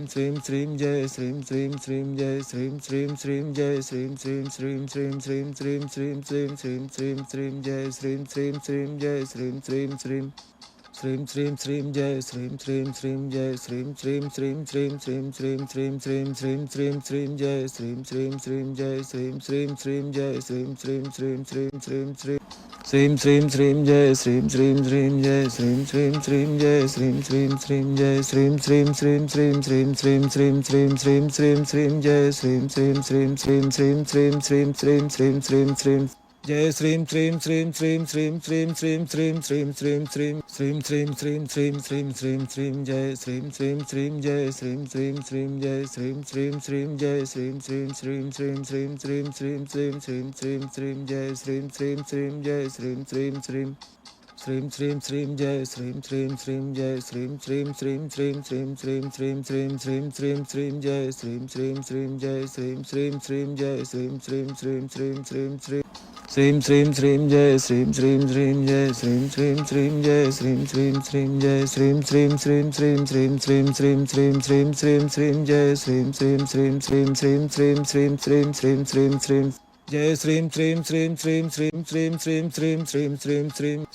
श्रीं श्रीं श्रीं श्रीं श्रीं श्रीं श्रीं जय श्रीं श्रीं श्रीं जय श्रीं श्रीं श्रीं जय श्रीं श्रीं श्रीं जय श्रीं श्रीं श्रीं श्रीं श्रीं श्रीं श्रीं श्रीं श्रीं श्रीं श्रीं जय श्रीं श्रीं श्रीं जय श्रीं श्रीं श्रीं श्रीं श्रीं श्रीं जय श्रीं श्रीं श्रीं जय श्रीं श्रीं श्रीं श्रीं श्रीं श्रीं श्रीं श्रीं श्रीं श्रीं श्रीं जय श्रीं श्रीं श्रीं जय श्रीं श्रीं श्रीं जय श्रीं श्रीं श्रीं श्रीं श्रीं श्रीं श्रीं श्रीं श्रीं जय श्रीं श्रीं श्रीं जय श्रीं श्रीं श्रीं जय श्रीं श्रीं श्रीं जय श्रीं श्रीं श्रीं श्रीं श्रीं श्रीं श्रीं श्रीं श्रीं श्रीं श्रीं जय श्रीं श्रीं श्रीं श्रीं श्रीं श्रीं श्रीं श्रीं श्रीं श्रीं श्रीं जय श्रीं श्रीं श्रीं श्रीं श्रीं श्रीं श्रीं श्रीं श्रीं श्रीं श्रीं श्रीं श्रीं श्रीं श्रीं श्रीं श्रीं जय श्रीं श्रीं श्रीं जय श्रीं श्रीं श्रीं जय श्रीं श्रीं श्रीं जय श्रीं श्रीं श्रीं श्रीं श्रीं श्रीं श्रीं श्रीं श्रीं श्रीं श्रीं जय श्रीं श्रीं श्रीं जय श्रीं श्रीं श्रीं श्रीं श्रीं श्रीं जय श्रीं श्रीं श्रीं जय श्रीं श्रीं श्रीं श्रीं श्रीं श्रीं श्रीं श्रीं श्रीं श्रीं श्रीं जय श्रीं श्रीं श्रीं जय श्रीं श्रीं श्रीं जय श्रीं श्रीं श्रीं श्रीं श्रीं श्रीं श्रीं श्रीं श्रीं जय श्रीं श्रीं श्रीं जय श्रीं श्रीं श्रीं जय श्रीं श्रीं श्रीं जय श्रीं श्रीं श्रीं श्रीं श्रीं श्रीं श्रीं श्रीं श्रीं श्रीं श्रीं जय श्रीं श्रीं श्रीं श्रीं श्रीं श्रीं श्रीं श्रीं श्रीं श्रीं श्रीं जय श्रीं श्रीं श्रीं श्रीं श्रीं श्रीं श्रीं श्रीं श्रीं श्रीं श्रीं श्रीं श्रीं श्रीं श्रीं श्रीं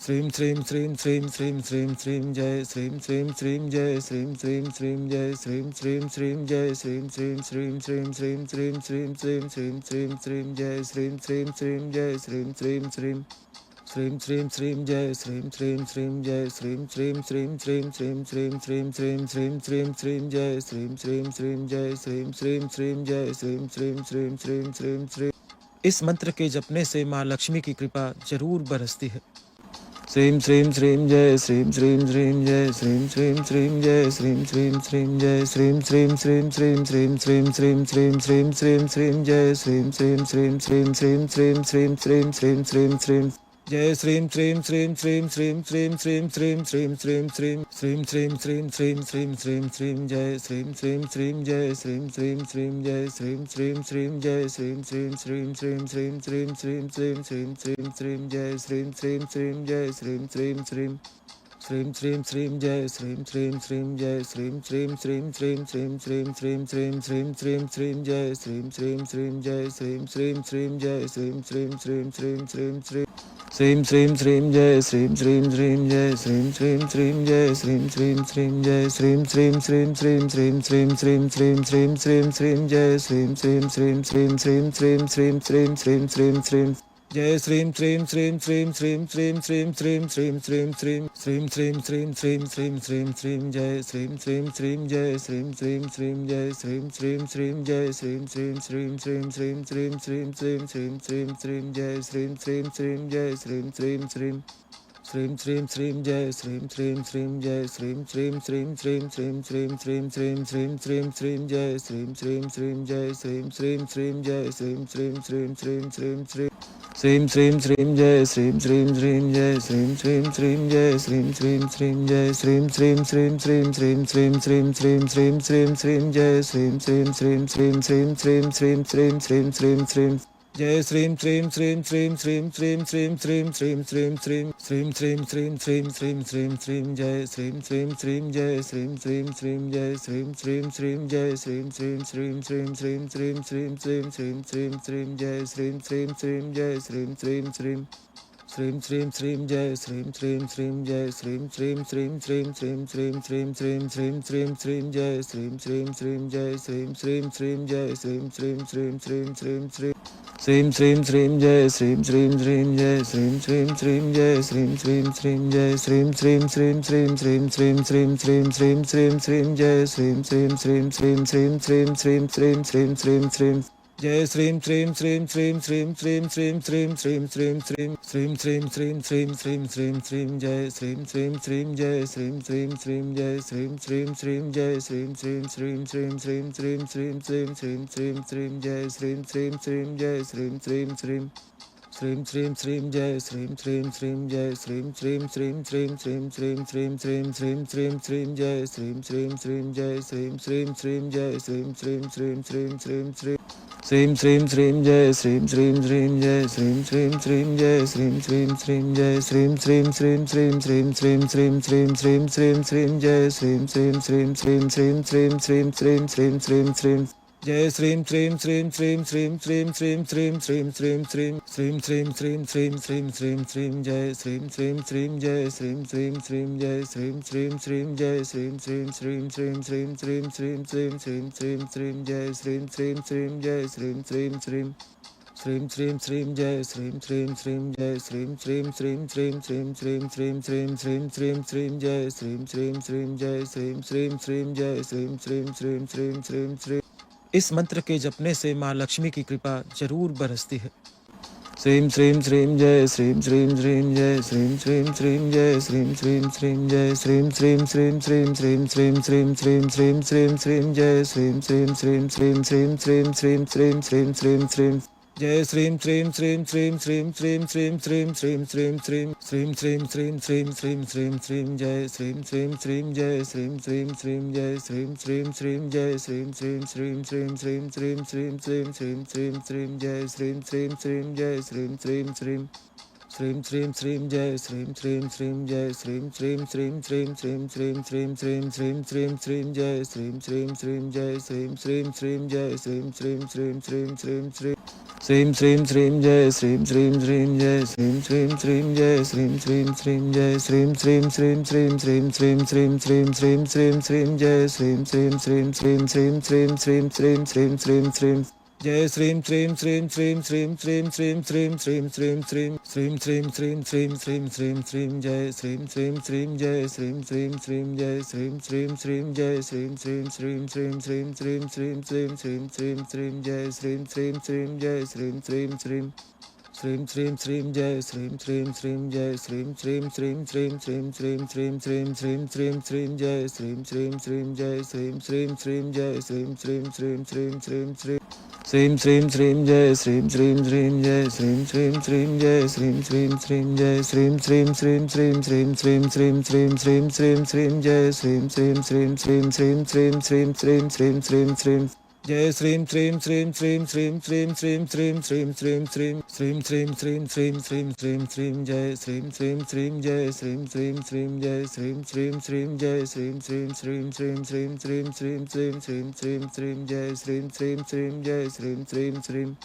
श्रीं जय श्रीं श्रीं श्रीं जय श्रीं श्रीं श्रीं जय श्रीं श्रीं श्रीं जय श्रीं श्रीं श्रीं श्रीं श्रीं श्रीं श्रीं श्रीं श्रीं श्रीं श्रीं जय श्रीं श्रीं श्रीं जय श्रीं श्रीं श्रीं श्रीं श्रीं श्रीं जय श्रीं श्रीं श्रीं जय श्रीं श्रीं श्रीं श्रीं श्रीं श्रीं श्रीं श्रीं श्रीं श्रीं श्रीं जय श्रीं श्रीं श्रीं जय श्रीं श्रीं श्रीं जय श्रीं श्रीं श्रीं श्रीं श्रीं श्रीं। इस मंत्र के जपने से माँ लक्ष्मी की कृपा जरूर बरसती है। श्रीं श्रीं श्रीं जय श्रीं श्रीं श्रीं जय श्रीं श्रीं श्रीं जय श्रीं श्रीं श्रीं जय श्रीं श्रीं श्रीं श्रीं श्रीं श्रीं श्रीं श्रीं श्रीं श्रीं श्रीं जय श्रीं श्रीं श्रीं श्रीं श्रीं श्रीं श्रीं श्रीं श्रीं श्रीं श्रीं जय श्रीं श्रीं श्रीं श्रीं श्रीं श्रीं श्रीं श्रीं श्रीं श्रीं श्रीं श्रीं श्रीं श्रीं श्रीं श्रीं श्रीं जय श्रीं श्रीं श्रीं जय श्रीं श्रीं श्रीं जय श्रीं श्रीं श्रीं जय श्रीं श्रीं श्रीं श्रीं श्रीं श्रीं श्रीं श्रीं श्रीं श्रीं श्रीं जय श्रीं श्रीं श्रीं जय श्रीं श्रीं श्रीं श्रीं श्रीं श्रीं जय श्रीं श्रीं श्रीं जय श्रीं श्रीं श्रीं श्रीं श्रीं श्रीं श्रीं श्रीं श्रीं श्रीं श्रीं जय श्रीं श्रीं श्रीं जय श्रीं श्रीं श्रीं जय श्रीं श्रीं श्रीं श्रीं श्रीं Srim Srim Srim Jai Srim Srim Srim Jai Srim Srim Srim Jai Srim Srim Srim Jai Srim Srim Srim Srim Srim Srim Srim Srim Srim Srim Srim Jai Srim Srim Srim Srim Srim Srim Srim Srim Srim Srim Srim Jai Srim Srim Srim Srim Srim Srim Srim Srim Srim Srim Srim Srim Srim Srim Srim Srim Srim Srim Jai Srim Srim Srim Jai Srim Srim Srim Jai Srim Srim Srim Jai Srim Srim Srim Srim Srim Srim Srim Srim Srim Srim Srim Jai Srim Srim Srim Jai Srim Srim Srim Srim Srim Srim Jai Srim Srim Srim Jai Srim Srim Srim Srim Srim Srim Srim Srim Srim Srim Srim Jai Srim Srim Srim Jai Srim Srim Srim Jai Srim Srim Srim Srim Srim Srim Srim Srim Srim Jai Srim Srim Srim Jai Srim Srim Srim Jai Srim Srim Srim Jai Srim Srim Srim Srim Srim Srim Srim Srim Srim Srim Srim Jai Srim Srim Srim Srim Srim Srim Srim Srim Srim Srim Srim Jai Srim Srim Srim Srim Srim Srim Srim Srim Srim Srim Srim Srim Srim Srim Srim Srim Srim Srim Jai Srim Srim Srim Jai Srim Srim Srim Jai Srim Srim Srim Jai Srim Srim Srim Srim Srim Srim Srim Srim Srim Srim Srim Jai Srim Srim Srim Jai Srim Srim Srim Srim Srim Srim Jai Srim Srim Srim Jai Srim Srim Srim Srim Srim Srim Srim Srim Srim Srim Srim Jai Srim Srim Srim Jai Srim Srim Srim Jai Srim Srim Srim Srim Srim Srim Srim Srim Srim Jai Srim Srim Srim Jai Srim Srim Srim Jai Srim Srim Srim Jai Srim Srim Srim Srim Srim Srim Srim Srim Srim Srim Srim Jai Srim Srim Srim Srim Srim Srim Srim Srim Srim Srim Srim Jai Srim Srim Srim Srim Srim Srim Srim Srim Srim Srim Srim Srim Srim Srim Srim Srim Srim Srim Jai Srim Srim Srim Jai Srim Srim Srim Jai Srim Srim Srim Jai Srim Srim Srim Srim Srim Srim Srim Srim Srim Srim Srim Jai Srim Srim Srim Jai Srim Srim Srim Srim Srim Srim Jai Srim Srim Srim Jai Srim Srim Srim Srim Srim Srim Srim Srim Srim Srim Srim Jai Srim Srim Srim Jai Srim Srim Srim Jai Srim Srim Srim Srim Srim Srim Srim Srim Srim Jai Srim Srim Srim Jai Srim Srim Srim Jai Srim Srim Srim Jai Srim Srim Srim Srim Srim Srim Srim Srim Srim Srim Srim Jai Srim Srim Srim Srim Srim Srim Srim Srim Srim Srim Srim Jai Srim Srim Srim Srim Srim Srim Srim Srim Srim Srim Srim Srim Srim Srim Srim Srim Srim Srim Jai Srim Srim Srim Jai Srim Srim Srim Jai Srim Srim Srim Jai Srim Srim Srim Srim Srim Srim Srim Srim Srim Srim Srim Jai Srim Srim Srim Jai Srim Srim Srim Srim Srim Srim Jai Srim Srim Srim Jai Srim Srim Srim Srim Srim Srim Srim Srim Srim Srim Srim Jai Srim Srim Srim Jai Srim Srim Srim Jai Srim Srim Srim Srim Srim Srim इस मंत्र के जपने से माँ लक्ष्मी की कृपा जरूर बरसती है Srim Srim Srim Jai Srim Srim Srim Jai Srim Srim Srim Jai Srim Srim Srim Jai Srim Srim Srim Srim Srim Srim Srim Srim Srim Srim Srim Jai Srim Srim Srim Srim Srim Srim Srim Srim Srim Srim Srim Jai Srim Srim Srim Srim Srim Srim Srim Srim Srim Srim Srim Srim Srim Srim Srim Srim Srim Srim Jai Srim Srim Srim Jai Srim Srim Srim Jai Srim Srim Srim Jai Srim Srim Srim Srim Srim Srim Srim Srim Srim Srim Srim Jai Srim Srim Srim Jai Srim Srim Srim Srim Srim Srim Jai Srim Srim Srim Jai Srim Srim Srim Srim Srim Srim Srim Srim Srim Srim Srim Jai Srim Srim Srim Jai Srim Srim Srim Jai Srim Srim Srim Srim Srim Srim Srim Srim Srim Jai Srim Srim Srim Jai Srim Srim Srim Jai Srim Srim Srim Jai Srim Srim Srim Srim Srim Srim Srim Srim Srim Srim Srim Jai Srim Srim Srim Srim Srim Srim Srim Srim Srim Srim Srim Jai Srim Srim Srim Srim Srim Srim Srim Srim Srim Srim Srim Srim Srim Srim Srim Srim Srim Srim Jai Srim Srim Srim Jai Srim Srim Srim Jai Srim Srim Srim Jai Srim Srim Srim Srim Srim Srim Srim Srim Srim Srim Srim Jai Srim Srim Srim Jai Srim Srim Srim Srim Srim Srim Jai Srim Srim Srim Jai Srim Srim Srim Srim Srim Srim Srim Srim Srim Srim Srim Jai Srim Srim Srim Jai Srim Srim Srim Jai Srim Srim Srim Srim Srim Srim Srim Srim Srim Jai Srim Srim Srim Jai Srim Srim Srim Jai Srim Srim Srim Jai Srim Srim Srim Srim Srim Srim Srim Srim Srim Srim Srim Jai Srim Srim Srim Srim Srim Srim Srim Srim Srim Srim Srim Jai Srim Srim Srim Srim Srim Srim Srim Srim Srim Srim Srim Srim Srim Srim Srim Srim Srim Srim Jai Srim Srim Srim Jai Srim Srim Srim Jai Srim Srim Srim Jai Srim Srim Srim Srim Srim Srim Srim Srim Srim Srim Srim Jai Srim Srim Srim Jai Srim Srim Srim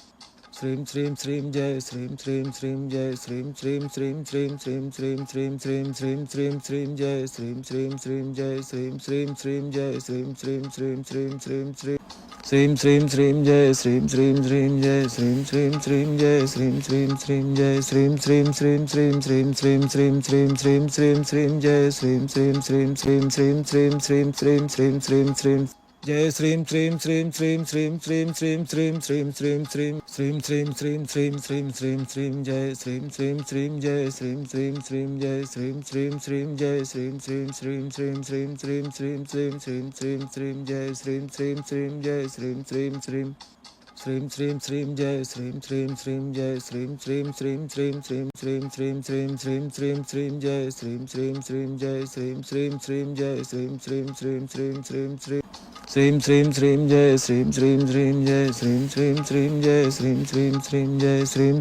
Shrim Shrim Shrim Jai Shrim Shrim Shrim Jai Shrim Shrim Shrim Shrim Shrim Shrim Shrim Shrim Shrim Shrim Shrim Jai Shrim Shrim Shrim Jai Shrim Shrim Shrim Jai Shrim Shrim Shrim Shrim Shrim Shrim Shrim Shrim Shrim Jai Shrim Shrim Shrim Jai Shrim Shrim Shrim Jai Shrim Shrim Shrim Jai Shrim Shrim Shrim Shrim Shrim Shrim Shrim Shrim Shrim Shrim Shrim Jai Shrim Shrim Shrim Shrim Shrim Shrim Shrim Shrim Shrim Shrim Shrim Jai Shrim Shrim Shrim Shrim Shrim Shrim Shrim Shrim Shrim Shrim Shrim Shrim Shrim Shrim Shrim Shrim Shrim Shrim Jai Shrim Shrim Shrim Jai Shrim Shrim Shrim Jai Shrim Shrim Shrim Jai Shrim Shrim Shrim Shrim Shrim Shrim Shrim Shrim Shrim Shrim Shrim Jai Shrim Shrim Shrim Jai Shrim Shrim Shrim Shrim Shrim Shrim Jai Shrim Shrim Shrim Jai Shrim Shrim Shrim Shrim Shrim Shrim Shrim Shrim Shrim Shrim Shrim Jai Shrim Shrim Shrim Jai Shrim Shrim Shrim Jai Shrim Shrim Shrim Shrim Shrim Shrim Shrim Shrim Shrim Jai Shrim Shrim Shrim Jai Shrim Shrim Shrim Jai Shrim Shrim Shrim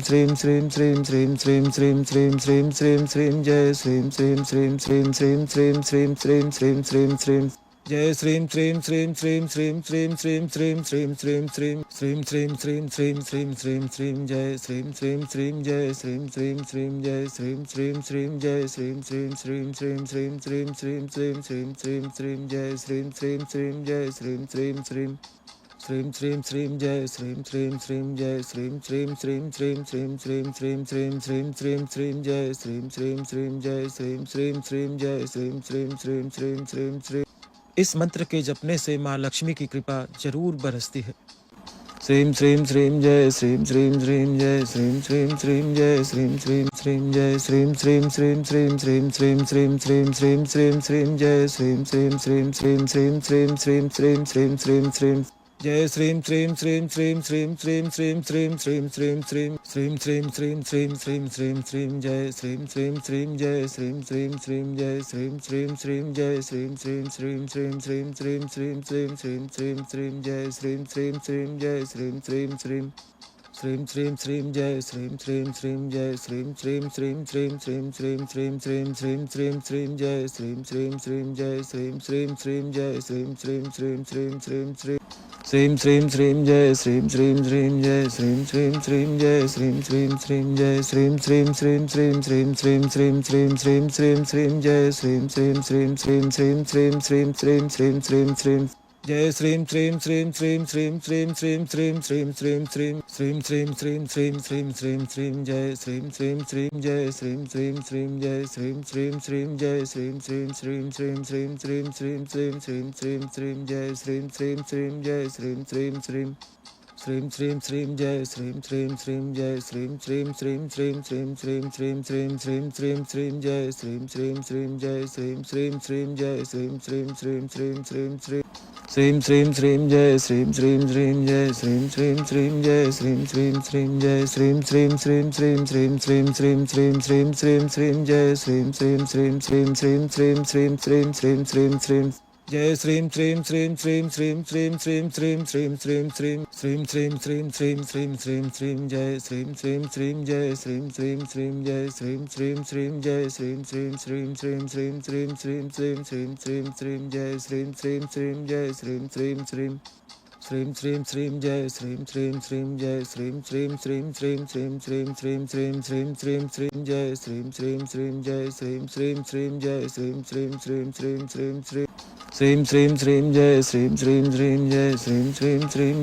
Jai Shrim Shrim Shrim Shrim Shrim Shrim Shrim Shrim Shrim Shrim Shrim Jai Shrim Shrim Shrim Shrim Shrim Shrim Shrim Shrim Shrim Shrim Shrim Jai Shrim Shrim Shrim Shrim Shrim Shrim Shrim Shrim Shrim Shrim Shrim Shrim Shrim Shrim Shrim Shrim Shrim Shrim Jai Shrim Shrim Shrim Jai Shrim Shrim Shrim Jai Shrim Shrim Shrim Jai Shrim Shrim Shrim Shrim Shrim Shrim Shrim Shrim Shrim Shrim Shrim Jai Shrim Shrim Shrim Jai Shrim Shrim Shrim Shrim Shrim Shrim Jai Shrim Shrim Shrim Jai Shrim Shrim Shrim Shrim Shrim Shrim Shrim Shrim Shrim Shrim Shrim Jai Shrim Shrim Shrim Jai Shrim Shrim Shrim Jai Shrim Shrim Shrim Shrim Shrim Shrim इस मंत्र के जपने से माँ लक्ष्मी की कृपा जरूर बरसती है। श्रीम श्रीम श्रीम जय श्रीम श्रीम श्रीम जय श्रीम श्रीम श्रीम जय श्रीम श्रीम श्रीम जय श्रीम श्रीम श्रीम श्रीम श्रीम श्रीम श्रीम श्रीम श्रीम श्रीम श्रीम जय श्रीम श्रीम श्रीम श्रीम श्रीम श्रीम श्रीम श्रीम श्रीम श्रीम श्रीम जय श्रीम श्रीम श्रीम श्रीम श्रीम श्रीम श्रीम श्रीम श्रीम श्रीम श्रीम श्रीम श्रीम श्रीम श्रीम श्रीम श्रीम श्रीम जय श्रीम श्रीम श्रीम जय श्रीम श्रीम श्रीम जय श्रीम श्रीम श्रीम जय श्रीम श्रीम श्रीम श्रीम श्रीम श्रीम श्रीम श्रीम श्रीम श्रीम श्रीम जय श्रीम श्रीम श्रीम जय श्रीम श्रीम श्रीम श्रीम श्रीम श्रीम जय श्रीम श्रीम श्रीम जय श्रीम श्रीम श्रीम श्रीम श्रीम श्रीम श्रीम श्रीम श्रीम श्रीम श्रीम जय श्रीम श्रीम श्रीम जय श्रीम श्रीम श्रीम जय श्रीम श्रीम श्रीम श्रीम श्रीम श्रीम श्रीम श्रीम श्रीम जय श्रीम श्रीम श्रीम जय श्रीम श्रीम श्रीम जय श्रीम श्रीम श्रीम जय श्रीम श्रीम श्रीम श्रीम श्रीम श्रीम श्रीम श्रीम श्रीम श्रीम श्रीम जय श्रीम श्रीम श्रीम श्रीम श्रीम श्रीम श्रीम श्रीम श्रीम श्रीम श्रीम जय श्रीम श्रीम श्रीम श्रीम श्रीम श्रीम श्रीम श्रीम श्रीम श्रीम श्रीम श्रीम श्रीम श्रीम श्रीम श्रीम श्रीम श्रीम जय श्रीम श्रीम श्रीम जय श्रीम श्रीम श्रीम जय श्रीम श्रीम श्रीम जय श्रीम श्रीम श्रीम श्रीम श्रीम श्रीम श्रीम श्रीम श्रीम श्रीम श्रीम जय श्रीम श्रीम श्रीम जय श्रीम श्रीम श्रीम श्रीम श्रीम श्रीम जय श्रीम श्रीम श्रीम जय श्रीम श्रीम श्रीम श्रीम श्रीम श्रीम श्रीम श्रीम श्रीम श्रीम श्रीम जय श्रीम श्रीम श्रीम जय श्रीम श्रीम श्रीम जय श्रीम श्रीम श्रीम श्रीम श्रीम श्रीम श्रीम श्रीम श्रीम जय श्रीम श्रीम श्रीम जय श्रीम श्रीम श्रीम जय श्रीम श्रीम श्रीम जय श्रीम श्रीम श्रीम श्रीम श्रीम श्रीम श्रीम श्रीम श्रीम श्रीम श्रीम जय श्रीम श्रीम श्रीम श्रीम श्रीम श्रीम श्रीम श्रीम श्रीम श्रीम श्रीम जय श्रीम श्रीम श्रीम श्रीम श्रीम श्रीम श्रीम श्रीम श्रीम श्रीम श्रीम श्रीम श्रीम श्रीम श्रीम श्रीम श्रीम श्रीम जय श्रीम श्रीम श्रीम जय श्रीम श्रीम श्रीम जय श्रीम श्रीम श्रीम जय श्रीम श्रीम श्रीम श्रीम श्रीम श्रीम श्रीम श्रीम श्रीम श्रीम श्रीम जय श्रीम श्रीम श्रीम जय श्रीम श्रीम श्रीम श्रीम श्रीम श्रीम जय श्रीम श्रीम श्रीम जय श्रीम श्रीम श्रीम श्रीम श्रीम श्रीम श्रीम श्रीम श्रीम श्रीम श्रीम जय श्रीम श्रीम श्रीम जय श्रीम श्रीम श्रीम जय श्रीम श्रीम श्रीम श्रीम श्रीम श्रीम श्रीम श्रीम श्रीम जय श्रीम श्रीम श्रीम जय श्रीम श्रीम श्रीम जय श्रीम श्रीम श्रीम जय श्रीम श्रीम श्रीम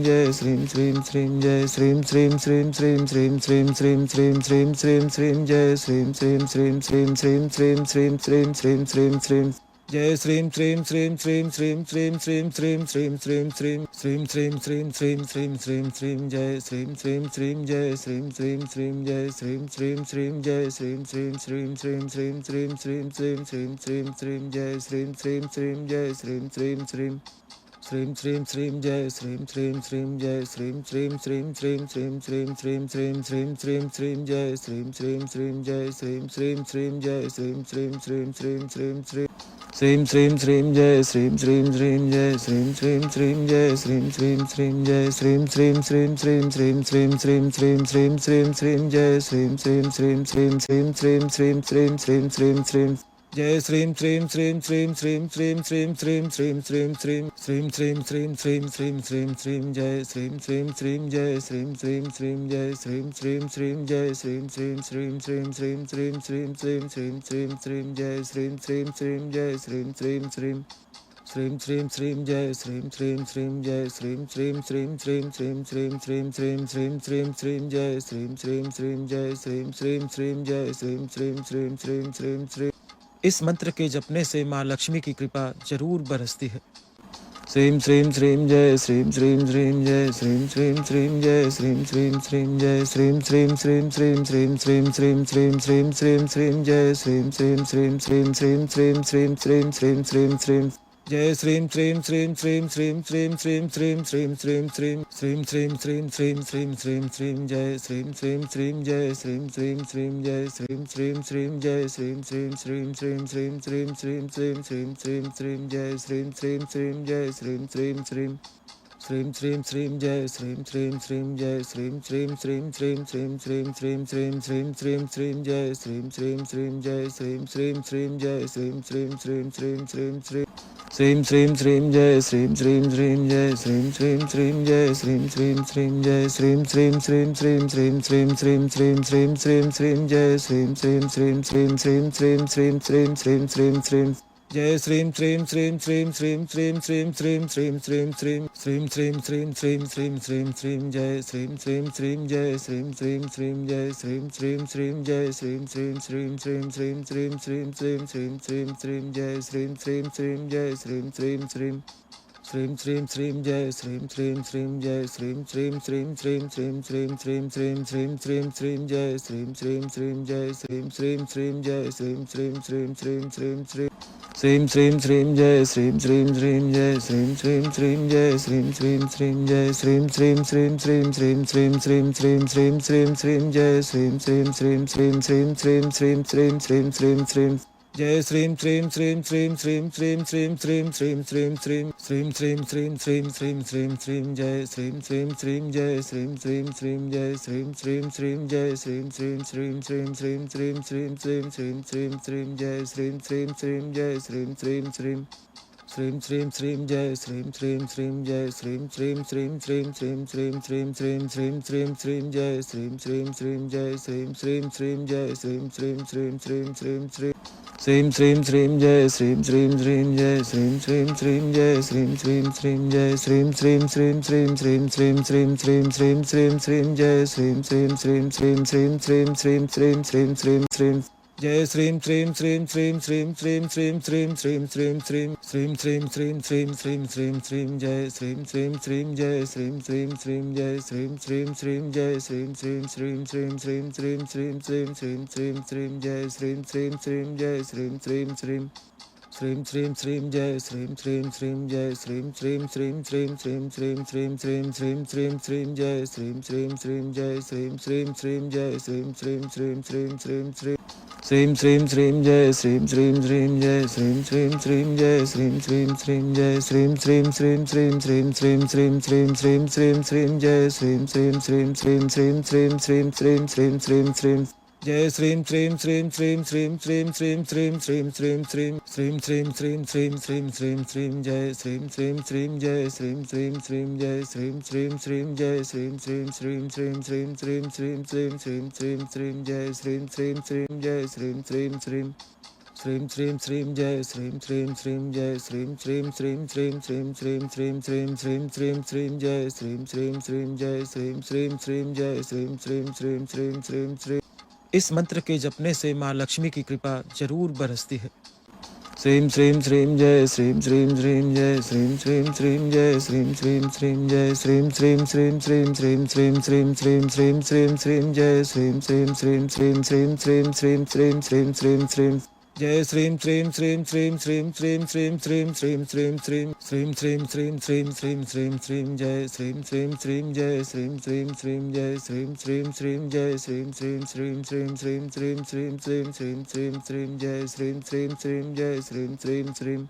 श्रीम श्रीम श्रीम श्रीम श्रीम श्रीम श्रीम श्रीम जय श्रीम श्रीम श्रीम श्रीम श्रीम श्रीम श्रीम श्रीम श्रीम श्रीम श्रीम जय श्रीम श्रीम श्रीम श्रीम श्रीम श्रीम श्रीम श्रीम श्रीम श्रीम श्रीम श्रीम श्रीम श्रीम श्रीम श्रीम श्रीम श्रीम जय श्रीम श्रीम श्रीम जय श्रीम श्रीम श्रीम जय श्रीम श्रीम श्रीम जय श्रीम श्रीम श्रीम श्रीम श्रीम श्रीम श्रीम श्रीम श्रीम श्रीम श्रीम जय श्रीम श्रीम श्रीम जय श्रीम श्रीम श्रीम श्रीम श्रीम श्रीम जय श्रीम श्रीम श्रीम जय श्रीम श्रीम श्रीम श्रीम श्रीम श्रीम श्रीम श्रीम श्रीम श्रीम श्रीम जय श्रीम श्रीम श्रीम जय श्रीम श्रीम श्रीम जय श्रीम श्रीम श्रीम श्रीम श्रीम श्रीम श्रीम श्रीम जय श्रीम श्रीम श्रीम जय श्रीम श्रीम श्रीम जय श्रीम श्रीम श्रीम जय श्रीम श्रीम श्रीम श्रीम श्रीम श्रीम श्रीम श्रीम श्रीम श्रीम श्रीम जय श्रीम श्रीम श्रीम श्रीम श्रीम श्रीम श्रीम श्रीम श्रीम श्रीम श्रीम श्रीम जय श्रीं श्रीं श्रीं श्रीं श्रीं श्रीं श्रीं श्रीं श्रीं श्रीं श्रीं श्रीं श्रीं श्रीं श्रीं श्रीं श्रीं श्रीं जय श्रीं श्रीं श्रीं जय श्रीं श्रीं श्रीं जय श्रीं श्रीं श्रीं जय श्रीं श्रीं श्रीं श्रीं श्रीं श्रीं श्रीं श्रीं श्रीं श्रीं श्रीं जय श्रीं श्रीं श्रीं जय श्रीं श्रीं श्रीं श्रीं श्रीं श्रीं जय श्रीं श्रीं श्रीं जय श्रीं श्रीं श्रीं श्रीं श्रीं श्रीं श्रीं श्रीं श्रीं श्रीं श्रीं जय श्रीं श्रीं श्रीं जय श्रीं श्रीं श्रीं जय श्रीं श्रीं श्रीं श्रीं श्रीं श्रीं। इस मंत्र के जपने से माँ लक्ष्मी की कृपा जरूर बरसती है। श्रीं श्रीं श्रीं जय श्रीं श्रीं श्रीं जय श्रीं श्रीं श्रीं जय श्रीं श्रीं श्रीं जय श्रीं श्रीं श्रीं श्रीं श्रीं श्रीं श्रीं श्रीं श्रीं श्रीं श्रीं जय श्रीं श्रीं श्रीं श्रीं श्रीं श्रीं श्रीं श्रीं श्रीं श्रीं श्रीं जय श्रीं श्रीं श्रीं श्रीं श्रीं श्रीं श्रीं श्रीं श्रीं श्रीं श्रीं श्रीं श्रीं श्रीं श्रीं श्रीं श्रीं जय श्रीं श्रीं श्रीं जय श्रीं श्रीं श्रीं जय श्रीं श्रीं श्रीं जय श्रीं श्रीं श्रीं श्रीं श्रीं श्रीं श्रीं श्रीं श्रीं श्रीं श्रीं जय श्रीं श्रीं श्रीं जय श्रीं श्रीं श्रीं श्रीं श्रीं श्रीं जय श्रीं श्रीं श्रीं जय श्रीं श्रीं श्रीं श्रीं श्रीं श्रीं श्रीं श्रीं श्रीं श्रीं श्रीं जय श्रीं श्रीं श्रीं जय श्रीं श्रीं श्रीं जय श्रीं श्रीं श्रीं श्रीं श्रीं श्रीं श्रीं श्रीं श्रीं जय श्रीं श्रीं श्रीं जय श्रीं श्रीं श्रीं जय श्रीं श्रीं श्रीं जय श्रीं श्रीं श्रीं श्रीं श्रीं श्रीं श्रीं श्रीं श्रीं श्रीं श्रीं जय श्रीं श्रीं श्रीं श्रीं श्रीं श्रीं श्रीं श्रीं श्रीं श्रीं श्रीं जय श्रीं श्रीं श्रीं श्रीं श्रीं श्रीं श्रीं श्रीं श्रीं श्रीं श्रीं श्रीं श्रीं श्रीं श्रीं श्रीं श्रीं जय श्रीं श्रीं श्रीं जय श्रीं श्रीं श्रीं जय श्रीं श्रीं श्रीं जय श्रीं श्रीं श्रीं श्रीं श्रीं श्रीं श्रीं श्रीं श्रीं श्रीं श्रीं जय श्रीं श्रीं श्रीं जय श्रीं श्रीं श्रीं श्रीं श्रीं श्रीं जय श्रीं श्रीं श्रीं जय श्रीं श्रीं श्रीं श्रीं श्रीं श्रीं श्रीं श्रीं श्रीं श्रीं श्रीं जय श्रीं श्रीं श्रीं जय श्रीं श्रीं श्रीं जय श्रीं श्रीं श्रीं श्रीं श्रीं श्रीं श्रीं श्रीं श्रीं जय श्रीं श्रीं श्रीं जय श्रीं श्रीं श्रीं जय श्रीं श्रीं श्रीं जय श्रीं श्रीं श्रीं श्रीं श्रीं श्रीं श्रीं श्रीं श्रीं श्रीं श्रीं जय श्रीं श्रीं श्रीं श्रीं श्रीं श्रीं श्रीं श्रीं श्रीं श्रीं श्रीं जय श्रीं श्रीं श्रीं श्रीं श्रीं श्रीं श्रीं श्रीं श्रीं श्रीं श्रीं श्रीं श्रीं श्रीं श्रीं श्रीं श्रीं जय श्रीं श्रीं श्रीं जय श्रीं श्रीं श्रीं जय श्रीं श्रीं श्रीं जय श्रीं श्रीं श्रीं श्रीं श्रीं श्रीं श्रीं श्रीं श्रीं श्रीं श्रीं जय श्रीं श्रीं श्रीं जय श्रीं श्रीं श्रीं श्रीं श्रीं श्रीं जय श्रीं श्रीं श्रीं जय श्रीं श्रीं श्रीं श्रीं श्रीं श्रीं श्रीं श्रीं श्रीं श्रीं श्रीं जय श्रीं श्रीं श्रीं जय श्रीं श्रीं श्रीं जय श्रीं श्रीं श्रीं श्रीं श्रीं श्रीं श्रीं श्रीं श्रीं जय श्रीं श्रीं श्रीं जय श्रीं श्रीं श्रीं जय श्रीं श्रीं श्रीं जय श्रीं श्रीं श्रीं श्रीं श्रीं श्रीं श्रीं श्रीं श्रीं श्रीं श्रीं जय श्रीं श्रीं श्रीं श्रीं श्रीं श्रीं श्रीं श्रीं श्रीं श्रीं श्रीं जय श्रीं श्रीं श्रीं श्रीं श्रीं श्रीं श्रीं श्रीं श्रीं श्रीं श्रीं श्रीं श्रीं श्रीं श्रीं श्रीं श्रीं जय श्रीं श्रीं श्रीं जय श्रीं श्रीं श्रीं जय श्रीं श्रीं श्रीं जय श्रीं श्रीं श्रीं श्रीं श्रीं श्रीं श्रीं श्रीं श्रीं श्रीं श्रीं जय श्रीं श्रीं श्रीं जय श्रीं श्रीं श्रीं श्रीं श्रीं श्रीं जय श्रीं श्रीं श्रीं जय श्रीं श्रीं श्रीं श्रीं श्रीं श्रीं श्रीं श्रीं श्रीं श्रीं श्रीं जय श्रीं श्रीं श्रीं जय श्रीं श्रीं श्रीं जय श्रीं श्रीं श्रीं श्रीं श्रीं श्रीं श्रीं श्रीं श्रीं जय श्रीं श्रीं श्रीं जय श्रीं श्रीं श्रीं जय श्रीं श्रीं श्रीं जय श्रीं श्रीं श्रीं श्रीं श्रीं श्रीं श्रीं श्रीं श्रीं श्रीं श्रीं जय श्रीं श्रीं श्रीं श्रीं श्रीं श्रीं श्रीं श्रीं श्रीं श्रीं श्रीं जय श्रीं श्रीं श्रीं श्रीं श्रीं श्रीं श्रीं श्रीं श्रीं श्रीं श्रीं श्रीं श्रीं श्रीं श्रीं श्रीं श्रीं जय श्रीं श्रीं श्रीं जय श्रीं श्रीं श्रीं जय श्रीं श्रीं श्रीं जय श्रीं श्रीं श्रीं श्रीं श्रीं श्रीं श्रीं श्रीं श्रीं श्रीं श्रीं जय श्रीं श्रीं श्रीं जय श्रीं श्रीं श्रीं श्रीं श्रीं श्रीं जय श्रीं श्रीं श्रीं जय श्रीं श्रीं श्रीं श्रीं श्रीं श्रीं श्रीं श्रीं श्रीं श्रीं श्रीं जय श्रीं श्रीं श्रीं जय श्रीं श्रीं श्रीं जय श्रीं श्रीं श्रीं श्रीं श्रीं श्रीं। इस मंत्र के जपने से माँ लक्ष्मी की कृपा जरूर बरसती है। श्रीं श्रीं श्रीं जय श्रीं श्रीं श्रीं जय श्रीं श्रीं श्रीं जय श्रीं श्रीं श्रीं जय श्रीं श्रीं श्रीं श्रीं श्रीं श्रीं श्रीं श्रीं श्रीं श्रीं श्रीं जय श्रीं श्रीं श्रीं श्रीं श्रीं श्रीं श्रीं श्रीं श्रीं श्रीं श्रीं जय श्रीं श्रीं श्रीं श्रीं श्रीं श्रीं श्रीं श्रीं श्रीं श्रीं श्रीं श्रीं श्रीं श्रीं श्रीं श्रीं श्रीं जय श्रीं श्रीं श्रीं जय श्रीं श्रीं श्रीं जय श्रीं श्रीं श्रीं जय श्रीं श्रीं श्रीं श्रीं श्रीं श्रीं श्रीं श्रीं श्रीं श्रीं श्रीं जय श्रीं श्रीं श्रीं जय श्रीं श्रीं श्रीं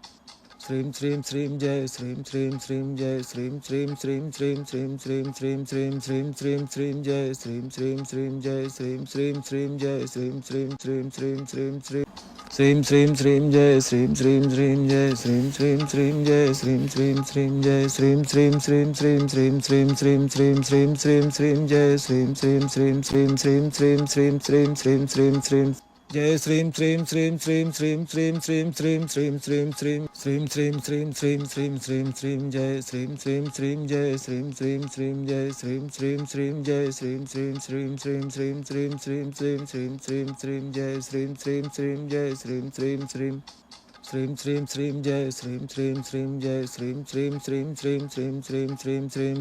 श्रीं श्रीं श्रीं जय श्रीं श्रीं श्रीं जय श्रीं श्रीं श्रीं श्रीं श्रीं श्रीं श्रीं श्रीं श्रीं श्रीं श्रीं जय श्रीं श्रीं श्रीं जय श्रीं श्रीं श्रीं जय श्रीं श्रीं श्रीं श्रीं श्रीं Srim Srim Srim Jai Srim Srim Srim Jai Srim Srim Srim Jai Srim Srim Srim Jai Srim Srim Srim Srim Srim Srim Srim Srim Srim Srim Srim Jai Srim Srim Srim Srim Srim Srim Srim Srim Srim Srim Srim Jai Srim Srim Srim Srim Srim Srim Srim Srim Srim Srim Srim Srim Srim Srim Srim Srim Srim Srim Jai Srim Srim Srim Jai Srim Srim Srim Jai Srim Srim Srim Jai Srim Srim Srim Srim Srim Srim Srim Srim Srim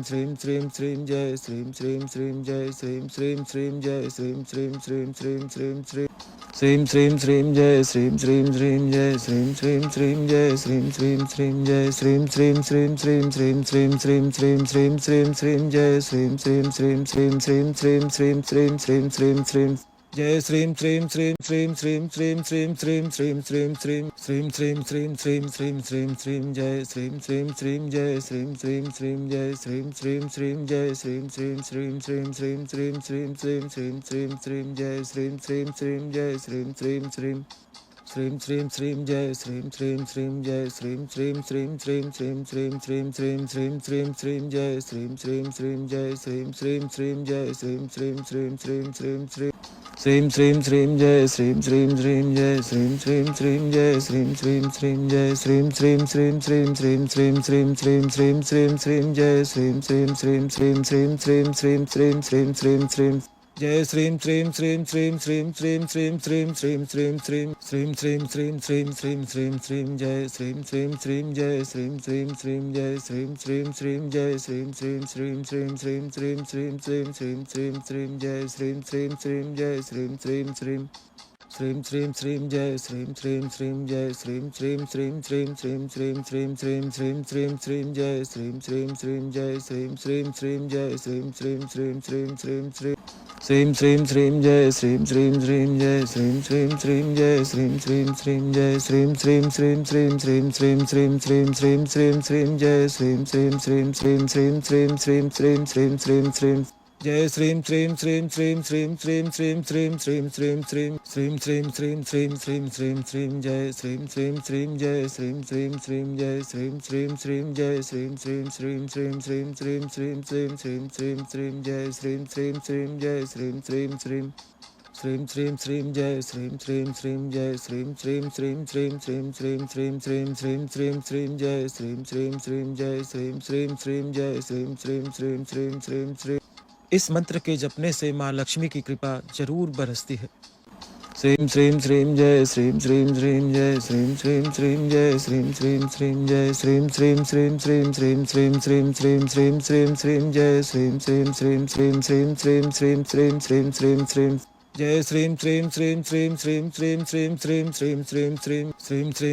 Srim Srim Jai Srim Srim Srim Jai Srim Srim Srim Srim Srim Srim Jai Srim Srim Srim Jai Srim Srim Srim Srim Srim Srim Srim Srim Srim Srim Srim Jai Srim Srim Srim Jai Srim Srim Srim Jai Srim Srim Srim Srim Srim Srim Srim Srim Srim Jai Srim Srim Srim Jai Srim Srim Srim Jai Srim Srim Srim Jai Srim Srim Srim Srim Srim Srim Srim Srim Srim Srim Srim Jai Srim Srim Srim Srim Srim Srim Srim Srim Srim Srim Srim Jai Srim Srim Srim Srim Srim Srim Srim Srim Srim Srim Srim Srim Srim Srim Srim Srim Srim Srim Jai Srim Srim Srim Jai Srim Srim Srim Jai Srim Srim Srim Jai Srim Srim Srim Srim Srim Srim Srim Srim Srim Srim Srim Jai Srim Srim Srim Jai Srim Srim Srim Srim Srim Srim Jai Srim Srim Srim Jai Srim Srim Srim Srim Srim Srim Srim Srim Srim Srim Srim Jai Srim Srim Srim Jai Srim Srim Srim Jai Srim Srim Srim Srim Srim Srim Srim Srim Srim Jai Srim Srim Srim Jai Srim Srim Srim Jai Srim Srim Srim Jai Srim Srim Srim Srim Srim Srim Srim Srim Srim Srim Srim Jai Srim Srim Srim Srim Srim Srim Srim Srim Srim Srim Srim Jai Srim Srim Srim Srim Srim Srim Srim Srim Srim Srim Srim Srim Srim Srim Srim Srim Srim Srim Jai Srim Srim Srim Jai Srim Srim Srim Jai Srim Srim Srim Jai Srim Srim Srim Srim Srim Srim Srim Srim Srim Srim Srim Jai Srim Srim Srim Jai Srim Srim Srim Srim Srim Srim Jai Srim Srim Srim Jai Srim Srim Srim Srim Srim Srim Srim Srim Srim Srim Srim Jai Srim Srim Srim Jai Srim Srim Srim Jai Srim Srim Srim Srim Srim Srim Srim Srim Srim Jai Srim Srim Srim Jai Srim Srim Srim Jai Srim Srim Srim Jai Srim Srim Srim Srim Srim Srim Srim Srim Srim Srim Srim Jai Srim Srim Srim Srim Srim Srim Srim Srim Srim Srim Srim Jai Srim Srim Srim Srim Srim Srim Srim Srim Srim Srim Srim Srim Srim Srim Srim Srim Srim Srim Jai Srim Srim Srim Jai Srim Srim Srim Jai Srim Srim Srim Jai Srim Srim Srim Srim Srim Srim Srim Srim Srim Srim Srim Jai Srim Srim Srim Jai Srim Srim Srim Srim Srim Srim Jai Srim Srim Srim Jai Srim Srim Srim Srim Srim Srim Srim Srim Srim Srim Srim Jai Srim Srim Srim Jai Srim Srim Srim Jai Srim Srim Srim Srim Srim Srim इस मंत्र के जपने से माँ लक्ष्मी की कृपा जरूर बरसती है। श्रीम श्रीम श्रीम जय श्रीम श्रीम श्रीम जय श्रीम श्रीम श्रीम जय श्रीम श्रीम श्रीम जय श्रीम श्रीम श्रीम श्रीम श्रीम श्रीम श्रीम श्रीम श्रीम श्रीम श्रीम जय श्रीम श्रीम श्रीम श्रीम श्रीम श्रीम श्रीम श्रीम श्रीम श्रीम श्रीम जय श्रीम श्रीम श्रीम श्रीम श्रीम श्रीम श्रीम श्रीम श्रीम श्रीम श्रीम श्रीम श्रीम श्रीम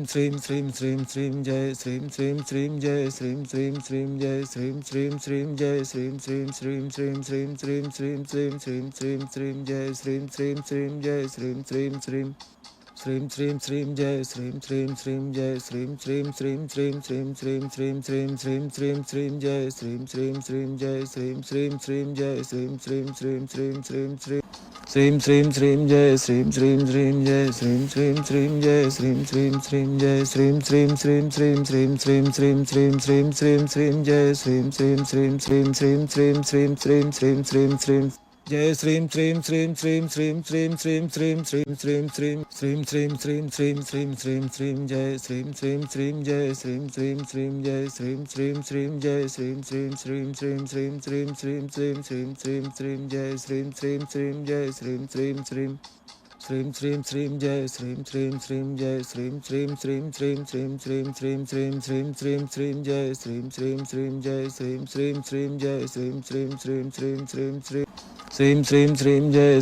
श्रीम श्रीम श्रीम श्रीम जय श्रीम श्रीम श्रीम जय श्रीम श्रीम श्रीम जय श्रीम श्रीम श्रीम जय श्रीम श्रीम श्रीम श्रीम श्रीम श्रीम श्रीम श्रीम श्रीम श्रीम श्रीम जय श्रीम श्रीम श्रीम जय श्रीम श्रीम श्रीम श्रीम श्रीम श्रीम जय श्रीम श्रीम श्रीम जय श्रीम श्रीम श्रीम श्रीम श्रीम श्रीम श्रीम श्रीम श्रीम श्रीम श्रीम जय श्रीम श्रीम श्रीम जय श्रीम श्रीम श्रीम जय श्रीम श्रीम श्रीम श्रीम श्रीम श्रीम श्रीम श्रीम श्रीम जय श्रीम श्रीम श्रीम जय श्रीम श्रीम श्रीम जय श्रीम श्रीम श्रीम जय श्रीम श्रीम श्रीम श्रीम श्रीम श्रीम श्रीम श्रीम श्रीम श्रीम श्रीम जय श्रीम श्रीम श्रीम श्रीम श्रीम श्रीम श्रीम श्रीम श्रीम श्रीम श्रीम जय श्रीम श्रीम श्रीम श्रीम श्रीम श्रीम श्रीम श्रीम श्रीम श्रीम श्रीम श्रीम श्रीम श्रीम श्रीम श्रीम श्रीम श्रीम जय श्रीम श्रीम श्रीम जय श्रीम श्रीम श्रीम जय श्रीम श्रीम श्रीम जय श्रीम श्रीम श्रीम श्रीम श्रीम श्रीम श्रीम श्रीम श्रीम श्रीम श्रीम जय श्रीम श्रीम श्रीम जय श्रीम श्रीम श्रीम श्रीम श्रीम श्रीम जय श्रीम श्रीम श्रीम जय श्रीम श्रीम श्रीम श्रीम श्रीम श्रीम श्रीम श्रीम श्रीम श्रीम श्रीम जय श्रीम श्रीम श्रीम जय श्रीम श्रीम श्रीम जय श्रीम श्रीम श्रीम श्रीम श्रीम श्रीम श्रीम श्रीम श्रीम जय श्रीम श्रीम श्रीम जय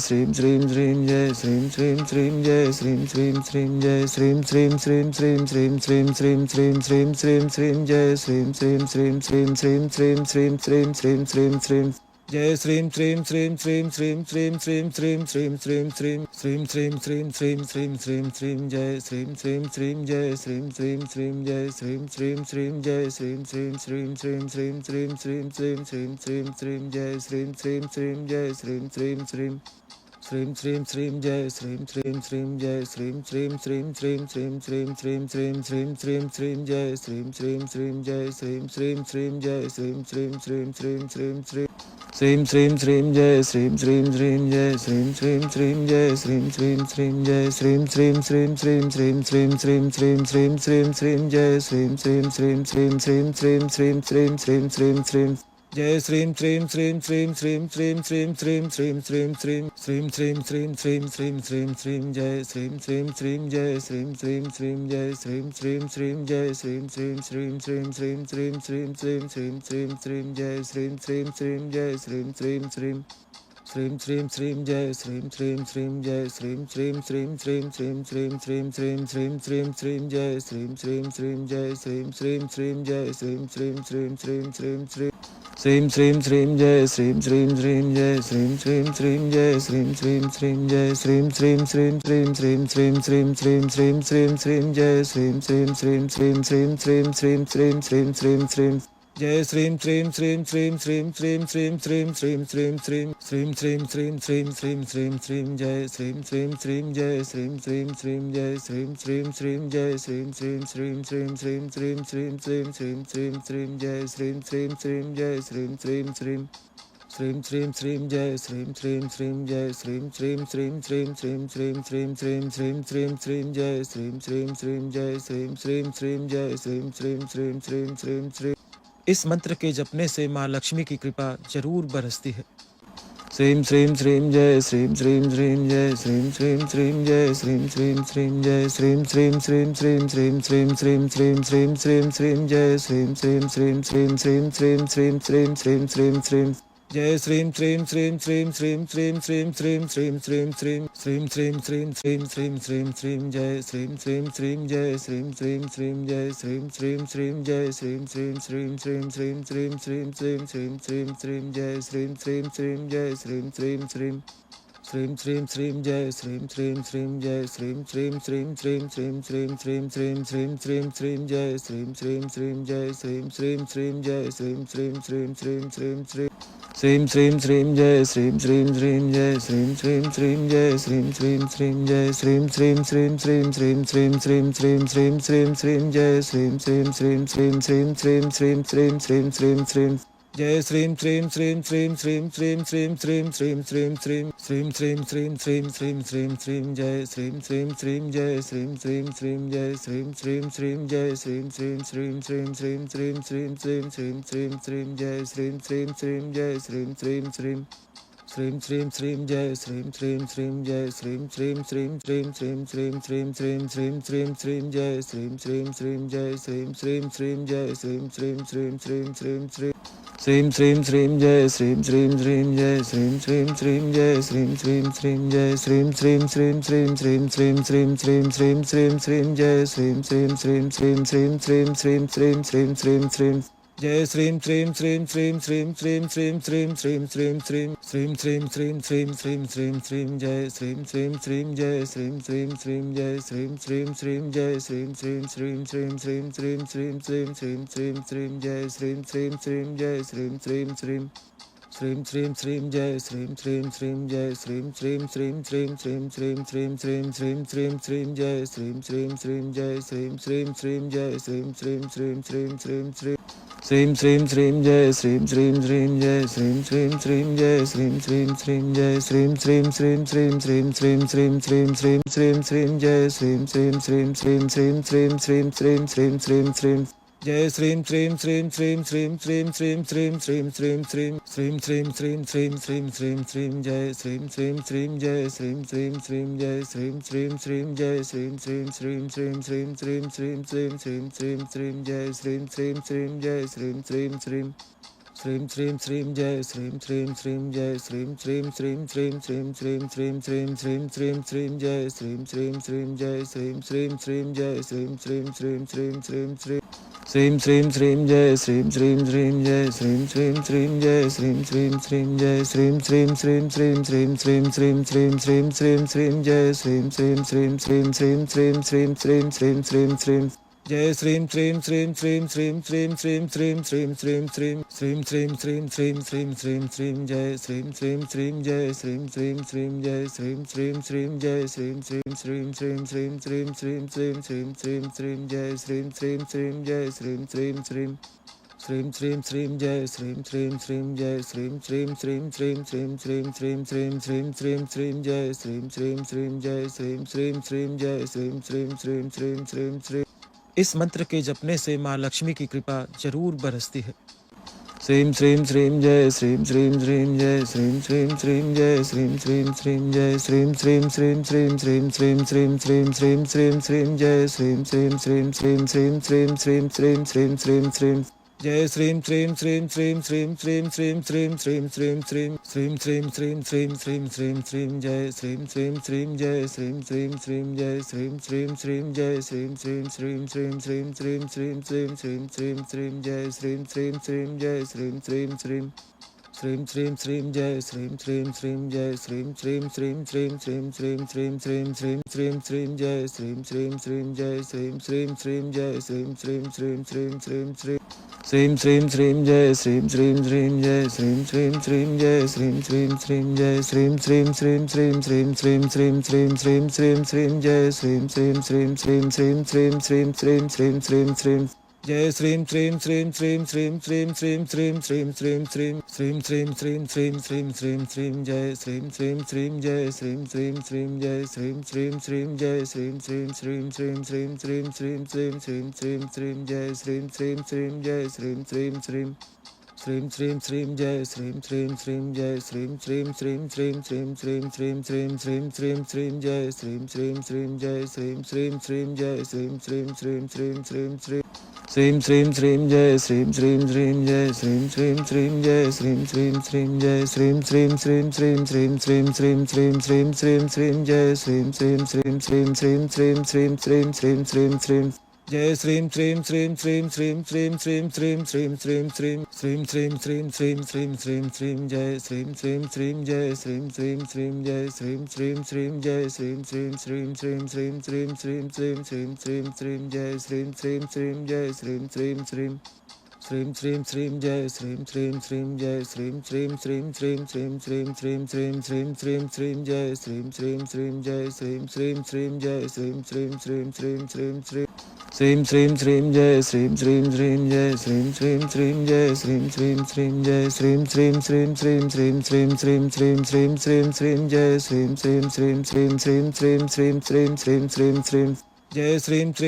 श्रीम श्रीम श्रीम जय श्रीम श्रीम श्रीम जय श्रीम श्रीम श्रीम श्रीम श्रीम श्रीम श्रीम श्रीम श्रीम श्रीम श्रीम जय श्रीम श्रीम श्रीम श्रीम श्रीम श्रीम श्रीम श्रीम श्रीम श्रीम श्रीम जय श्रीम श्रीम श्रीम श्रीम श्रीम श्रीम श्रीम श्रीम श्रीम श्रीम श्रीम श्रीम श्रीम श्रीम श्रीम श्रीम श्रीम श्रीम जय श्रीम श्रीम श्रीम जय श्रीम श्रीम श्रीम जय श्रीम श्रीम श्रीम जय श्रीम श्रीम श्रीम श्रीम श्रीम श्रीम श्रीम श्रीम श्रीम श्रीम श्रीम जय श्रीम श्रीम श्रीम जय श्रीम श्रीम Shrim Shrim Shrim Jai Shrim Shrim Shrim Jai Shrim Shrim Shrim Shrim Shrim Shrim Shrim Shrim Shrim Shrim Shrim Jai Shrim Shrim Shrim Jai Shrim Shrim Shrim Jai Shrim Shrim Shrim Shrim Shrim Shrim Shrim Shrim Shrim Jai Shrim Shrim Shrim Jai Shrim Shrim Shrim Jai Shrim Shrim Shrim Jai Shrim Shrim Shrim Shrim Shrim Shrim Shrim Shrim Shrim Shrim Shrim Jai Shrim Shrim Shrim Shrim Shrim Shrim Shrim Shrim Shrim Shrim Shrim Jai Shrim Shrim Shrim Shrim Shrim Shrim Shrim Shrim Shrim Shrim Shrim Shrim Shrim Shrim Shrim Shrim Shrim Shrim Jai Shrim Shrim Shrim Jai Shrim Shrim Shrim Jai Shrim Shrim Shrim Jai Shrim Shrim Shrim Shrim Shrim Shrim Shrim Shrim Shrim Shrim Shrim Jai Shrim Shrim Shrim Jai Shrim Shrim Shrim Shrim Shrim Shrim Jai Shrim Shrim Shrim Jai Shrim Shrim Shrim Shrim Shrim Shrim Shrim Shrim Shrim Shrim Shrim Jai Shrim Shrim Shrim Jai Shrim Shrim Shrim Jai Shrim Shrim Shrim Shrim Shrim Shrim Shrim Shrim Shrim Jai Shrim Shrim Shrim Jai Shrim Shrim Shrim Jai Shrim Shrim Shrim Jai Shrim Shrim Shrim Shrim Shrim Shrim Shrim Shrim Shrim Shrim Shrim Jai Shrim Shrim Shrim Shrim Shrim Shrim Shrim Shrim Shrim Shrim Shrim Jai Shrim Shrim Shrim Shrim Shrim Shrim Shrim Shrim Shrim Shrim Shrim Shrim Shrim Shrim Shrim Shrim Shrim Shrim Jai Shrim Shrim Shrim Jai Shrim Shrim Shrim Jai Shrim Shrim Shrim Jai Shrim Shrim Shrim Shrim Shrim Shrim Shrim Shrim Shrim Shrim Shrim Jai Shrim Shrim Shrim Jai Shrim Shrim Shrim Shrim Shrim Shrim Jai Shrim Shrim Shrim Jai Shrim Shrim Shrim Shrim Shrim Shrim Shrim Shrim Shrim Shrim Shrim Jai Shrim Shrim Shrim Jai Shrim Shrim Shrim Jai Shrim Shrim Shrim Shrim Shrim Shrim इस मंत्र के जपने से माँ लक्ष्मी की कृपा जरूर बरसती है। श्रीम श्रीम श्रीम जय श्रीम श्रीम श्रीम जय श्रीम श्रीम श्रीम जय श्रीम श्रीम श्रीम जय श्रीम श्रीम श्रीम श्रीम श्रीम श्रीम श्रीम श्रीम श्रीम श्रीम श्रीम जय श्रीम श्रीम श्रीम श्रीम श्रीम श्रीम श्रीम श्रीम श्रीम श्रीम श्रीम जय श्रीम श्रीम श्रीम श्रीम श्रीम श्रीम श्रीम श्रीम श्रीम श्रीम श्रीम श्रीम श्रीम श्रीम श्रीम श्रीम श्रीम श्रीम जय श्रीम श्रीम श्रीम जय श्रीम श्रीम श्रीम जय श्रीम श्रीम श्रीम जय श्रीम श्रीम श्रीम श्रीम श्रीम श्रीम श्रीम श्रीम श्रीम श्रीम श्रीम जय श्रीम श्रीम श्रीम जय श्रीम श्रीम श्रीम श्रीम श्रीम श्रीम जय श्रीम श्रीम श्रीम जय श्रीम श्रीम श्रीम श्रीम श्रीम श्रीम श्रीम श्रीम श्रीम श्रीम श्रीम जय श्रीम श्रीम श्रीम जय श्रीम श्रीम श्रीम जय श्रीम श्रीम श्रीम श्रीम श्रीम श्रीम श्रीम श्रीम श्रीम जय श्रीम श्रीम श्रीम जय श्रीम श्रीम श्रीम जय श्रीम श्रीम श्रीम जय श्रीम श्रीम श्रीम श्रीम श्रीम श्रीम श्रीम श्रीम श्रीम श्रीम श्रीम जय श्रीम श्रीम श्रीम श्रीम श्रीम श्रीम श्रीम श्रीम श्रीम श्रीम श्रीम जय श्रीम श्रीम श्रीम श्रीम श्रीम श्रीम श्रीम श्रीम श्रीम श्रीम श्रीम श्रीम श्रीम श्रीम श्रीम श्रीम श्रीम श्रीम जय श्रीम श्रीम श्रीम जय श्रीम श्रीम श्रीम जय श्रीम श्रीम श्रीम जय श्रीम श्रीम श्रीम श्रीम श्रीम श्रीम श्रीम श्रीम श्रीम श्रीम श्रीम जय श्रीम श्रीम श्रीम जय श्रीम श्रीम श्रीम श्रीम श्रीम श्रीम जय श्रीम श्रीम श्रीम जय श्रीम श्रीम श्रीम श्रीम श्रीम श्रीम श्रीम श्रीम श्रीम श्रीम श्रीम जय श्रीम श्रीम श्रीम जय श्रीम श्रीम श्रीम जय श्रीम श्रीम श्रीम श्रीम श्रीम श्रीम श्रीम श्रीम श्रीम जय श्रीम श्रीम श्रीम जय श्रीम श्रीम श्रीम जय श्रीम श्रीम श्रीम जय श्रीम श्रीम श्रीम श्रीम श्रीम श्रीम श्रीम श्रीम श्रीम श्रीम श्रीम जय श्रीम श्रीम श्रीम श्रीम श्रीम श्रीम श्रीम श्रीम श्रीम श्रीम श्रीम जय श्रीम श्रीम श्रीम श्रीम श्रीम श्रीम श्रीम श्रीम श्रीम श्रीम श्रीम श्रीम श्रीम श्रीम श्रीम श्रीम श्रीम श्रीम जय श्रीम श्रीम श्रीम जय श्रीम श्रीम श्रीम जय श्रीम श्रीम श्रीम जय श्रीम श्रीम श्रीम श्रीम श्रीम श्रीम श्रीम श्रीम श्रीम श्रीम श्रीम जय श्रीम श्रीम श्रीम जय श्रीम श्रीम श्रीम श्रीम श्रीम श्रीम जय श्रीम श्रीम श्रीम जय श्रीम श्रीम श्रीम श्रीम श्रीम श्रीम श्रीम श्रीम श्रीम श्रीम श्रीम जय श्रीम श्रीम श्रीम जय श्रीम श्रीम श्रीम जय श्रीम श्रीम श्रीम श्रीम श्रीम श्रीम श्रीम श्रीम श्रीम जय श्रीम श्रीम श्रीम जय श्रीम श्रीम श्रीम जय श्रीम श्रीम श्रीम जय श्रीम श्रीम श्रीम श्रीम श्रीम श्रीम श्रीम श्रीम श्रीम श्रीम श्रीम जय श्रीम श्रीम श्रीम श्रीम श्रीम श्रीम श्रीम श्रीम श्रीम श्रीम श्रीम जय श्रीम श्रीम श्रीम श्रीम श्रीम श्रीम श्रीम श्रीम श्रीम श्रीम श्रीम श्रीम श्रीम श्रीम श्रीम श्रीम श्रीम श्रीम जय श्रीम श्रीम श्रीम जय श्रीम श्रीम श्रीम जय श्रीम श्रीम श्रीम जय श्रीम श्रीम श्रीम श्रीम श्रीम श्रीम श्रीम श्रीम श्रीम श्रीम श्रीम जय श्रीम श्रीम श्रीम जय श्रीम श्रीम श्रीम श्रीम श्रीम श्रीम जय श्रीम श्रीम श्रीम जय श्रीम श्रीम श्रीम श्रीम श्रीम श्रीम श्रीम श्रीम श्रीम श्रीम श्रीम जय श्रीम श्रीम श्रीम जय श्रीम श्रीम श्रीम जय श्रीम श्रीम श्रीम श्रीम श्रीम श्रीम श्रीम श्रीम श्रीम जय श्रीम श्रीम श्रीम जय श्रीम श्रीम श्रीम जय श्रीम श्रीम श्रीम जय श्रीम श्रीम श्रीम श्रीम श्रीम श्रीम श्रीम श्रीम श्रीम श्रीम श्रीम जय श्रीम श्रीम श्रीम श्रीम श्रीम श्रीम श्रीम श्रीम श्रीम श्रीम श्रीम श्रीम जय श्रीं श्रीं श्रीं श्रीं श्रीं श्रीं श्रीं श्रीं श्रीं श्रीं श्रीं श्रीं श्रीं श्रीं श्रीं श्रीं श्रीं श्रीं जय श्रीं श्रीं श्रीं जय श्रीं श्रीं श्रीं जय श्रीं श्रीं श्रीं जय श्रीं श्रीं श्रीं श्रीं श्रीं श्रीं श्रीं श्रीं श्रीं श्रीं श्रीं जय श्रीं श्रीं श्रीं जय श्रीं श्रीं श्रीं श्रीं श्रीं श्रीं जय श्रीं श्रीं श्रीं जय श्रीं श्रीं श्रीं श्रीं श्रीं श्रीं श्रीं श्रीं श्रीं श्रीं श्रीं जय श्रीं श्रीं श्रीं जय श्रीं श्रीं श्रीं जय श्रीं श्रीं श्रीं श्रीं श्रीं श्रीं। इस मंत्र के जपने से माँ लक्ष्मी की कृपा जरूर बरसती है। श्रीं श्रीं श्रीं जय श्रीं श्रीं श्रीं जय श्रीं श्रीं श्रीं जय श्रीं श्रीं श्रीं जय श्रीं श्रीं श्रीं श्रीं श्रीं श्रीं श्रीं श्रीं श्रीं श्रीं श्रीं जय श्रीं श्रीं श्रीं श्रीं श्रीं श्रीं श्रीं श्रीं श्रीं श्रीं श्रीं जय श्रीं श्रीं श्रीं श्रीं श्रीं श्रीं श्रीं श्रीं श्रीं श्रीं श्रीं श्रीं श्रीं श्रीं श्रीं श्रीं श्रीं जय श्रीं श्रीं श्रीं जय श्रीं श्रीं श्रीं जय श्रीं श्रीं श्रीं जय श्रीं श्रीं श्रीं श्रीं श्रीं श्रीं श्रीं श्रीं श्रीं श्रीं श्रीं जय श्रीं श्रीं श्रीं जय श्रीं श्रीं श्रीं श्रीं श्रीं श्रीं जय श्रीं श्रीं श्रीं जय श्रीं श्रीं श्रीं श्रीं श्रीं श्रीं श्रीं श्रीं श्रीं श्रीं श्रीं जय श्रीं श्रीं श्रीं जय श्रीं श्रीं श्रीं जय श्रीं श्रीं श्रीं श्रीं श्रीं श्रीं श्रीं श्रीं श्रीं जय श्रीं श्रीं श्रीं जय श्रीं श्रीं श्रीं जय श्रीं श्रीं श्रीं जय श्रीं श्रीं श्रीं श्रीं श्रीं श्रीं श्रीं श्रीं श्रीं श्रीं श्रीं जय श्रीं श्रीं श्रीं श्रीं श्रीं श्रीं श्रीं श्रीं श्रीं श्रीं श्रीं जय श्रीं श्रीं श्रीं श्रीं श्रीं श्रीं श्रीं श्रीं श्रीं श्रीं श्रीं श्रीं श्रीं श्रीं श्रीं श्रीं श्रीं जय श्रीं श्रीं श्रीं जय श्रीं श्रीं श्रीं जय श्रीं श्रीं श्रीं जय श्रीं श्रीं श्रीं श्रीं श्रीं श्रीं श्रीं श्रीं श्रीं श्रीं श्रीं जय श्रीं श्रीं श्रीं जय श्रीं श्रीं श्रीं श्रीं श्रीं श्रीं जय श्रीं श्रीं श्रीं जय श्रीं श्रीं श्रीं श्रीं श्रीं श्रीं श्रीं श्रीं श्रीं श्रीं श्रीं जय श्रीं श्रीं श्रीं जय श्रीं श्रीं श्रीं जय श्रीं श्रीं श्रीं श्रीं श्रीं श्रीं श्रीं श्रीं श्रीं जय श्रीं श्रीं श्रीं जय श्रीं श्रीं श्रीं जय श्रीं श्रीं श्रीं जय श्रीं श्रीं श्रीं श्रीं श्रीं श्रीं श्रीं श्रीं श्रीं श्रीं श्रीं जय श्रीं श्रीं श्रीं श्रीं श्रीं श्रीं श्रीं श्रीं श्रीं श्रीं श्रीं जय श्रीं श्रीं श्रीं श्रीं श्रीं श्रीं श्रीं श्रीं श्रीं श्रीं श्रीं श्रीं श्रीं श्रीं श्रीं श्रीं श्रीं जय श्रीं श्रीं श्रीं जय श्रीं श्रीं श्रीं जय श्रीं श्रीं श्रीं जय श्रीं श्रीं श्रीं श्रीं श्रीं श्रीं श्रीं श्रीं श्रीं श्रीं श्रीं जय श्रीं श्रीं श्रीं जय श्रीं श्रीं श्रीं श्रीं श्रीं श्रीं जय श्रीं श्रीं श्रीं जय श्रीं श्रीं श्रीं श्रीं श्रीं श्रीं श्रीं श्रीं श्रीं श्रीं श्रीं जय श्रीं श्रीं श्रीं जय श्रीं श्रीं श्रीं जय श्रीं श्रीं श्रीं श्रीं श्रीं श्रीं श्रीं श्रीं श्रीं जय श्रीं श्रीं श्रीं जय श्रीं श्रीं श्रीं जय श्रीं श्रीं श्रीं जय श्रीं श्रीं श्रीं श्रीं श्रीं श्रीं श्रीं श्रीं श्रीं श्रीं श्रीं जय श्रीं श्रीं श्रीं श्रीं श्रीं श्रीं श्रीं श्रीं श्रीं श्रीं श्रीं जय श्रीं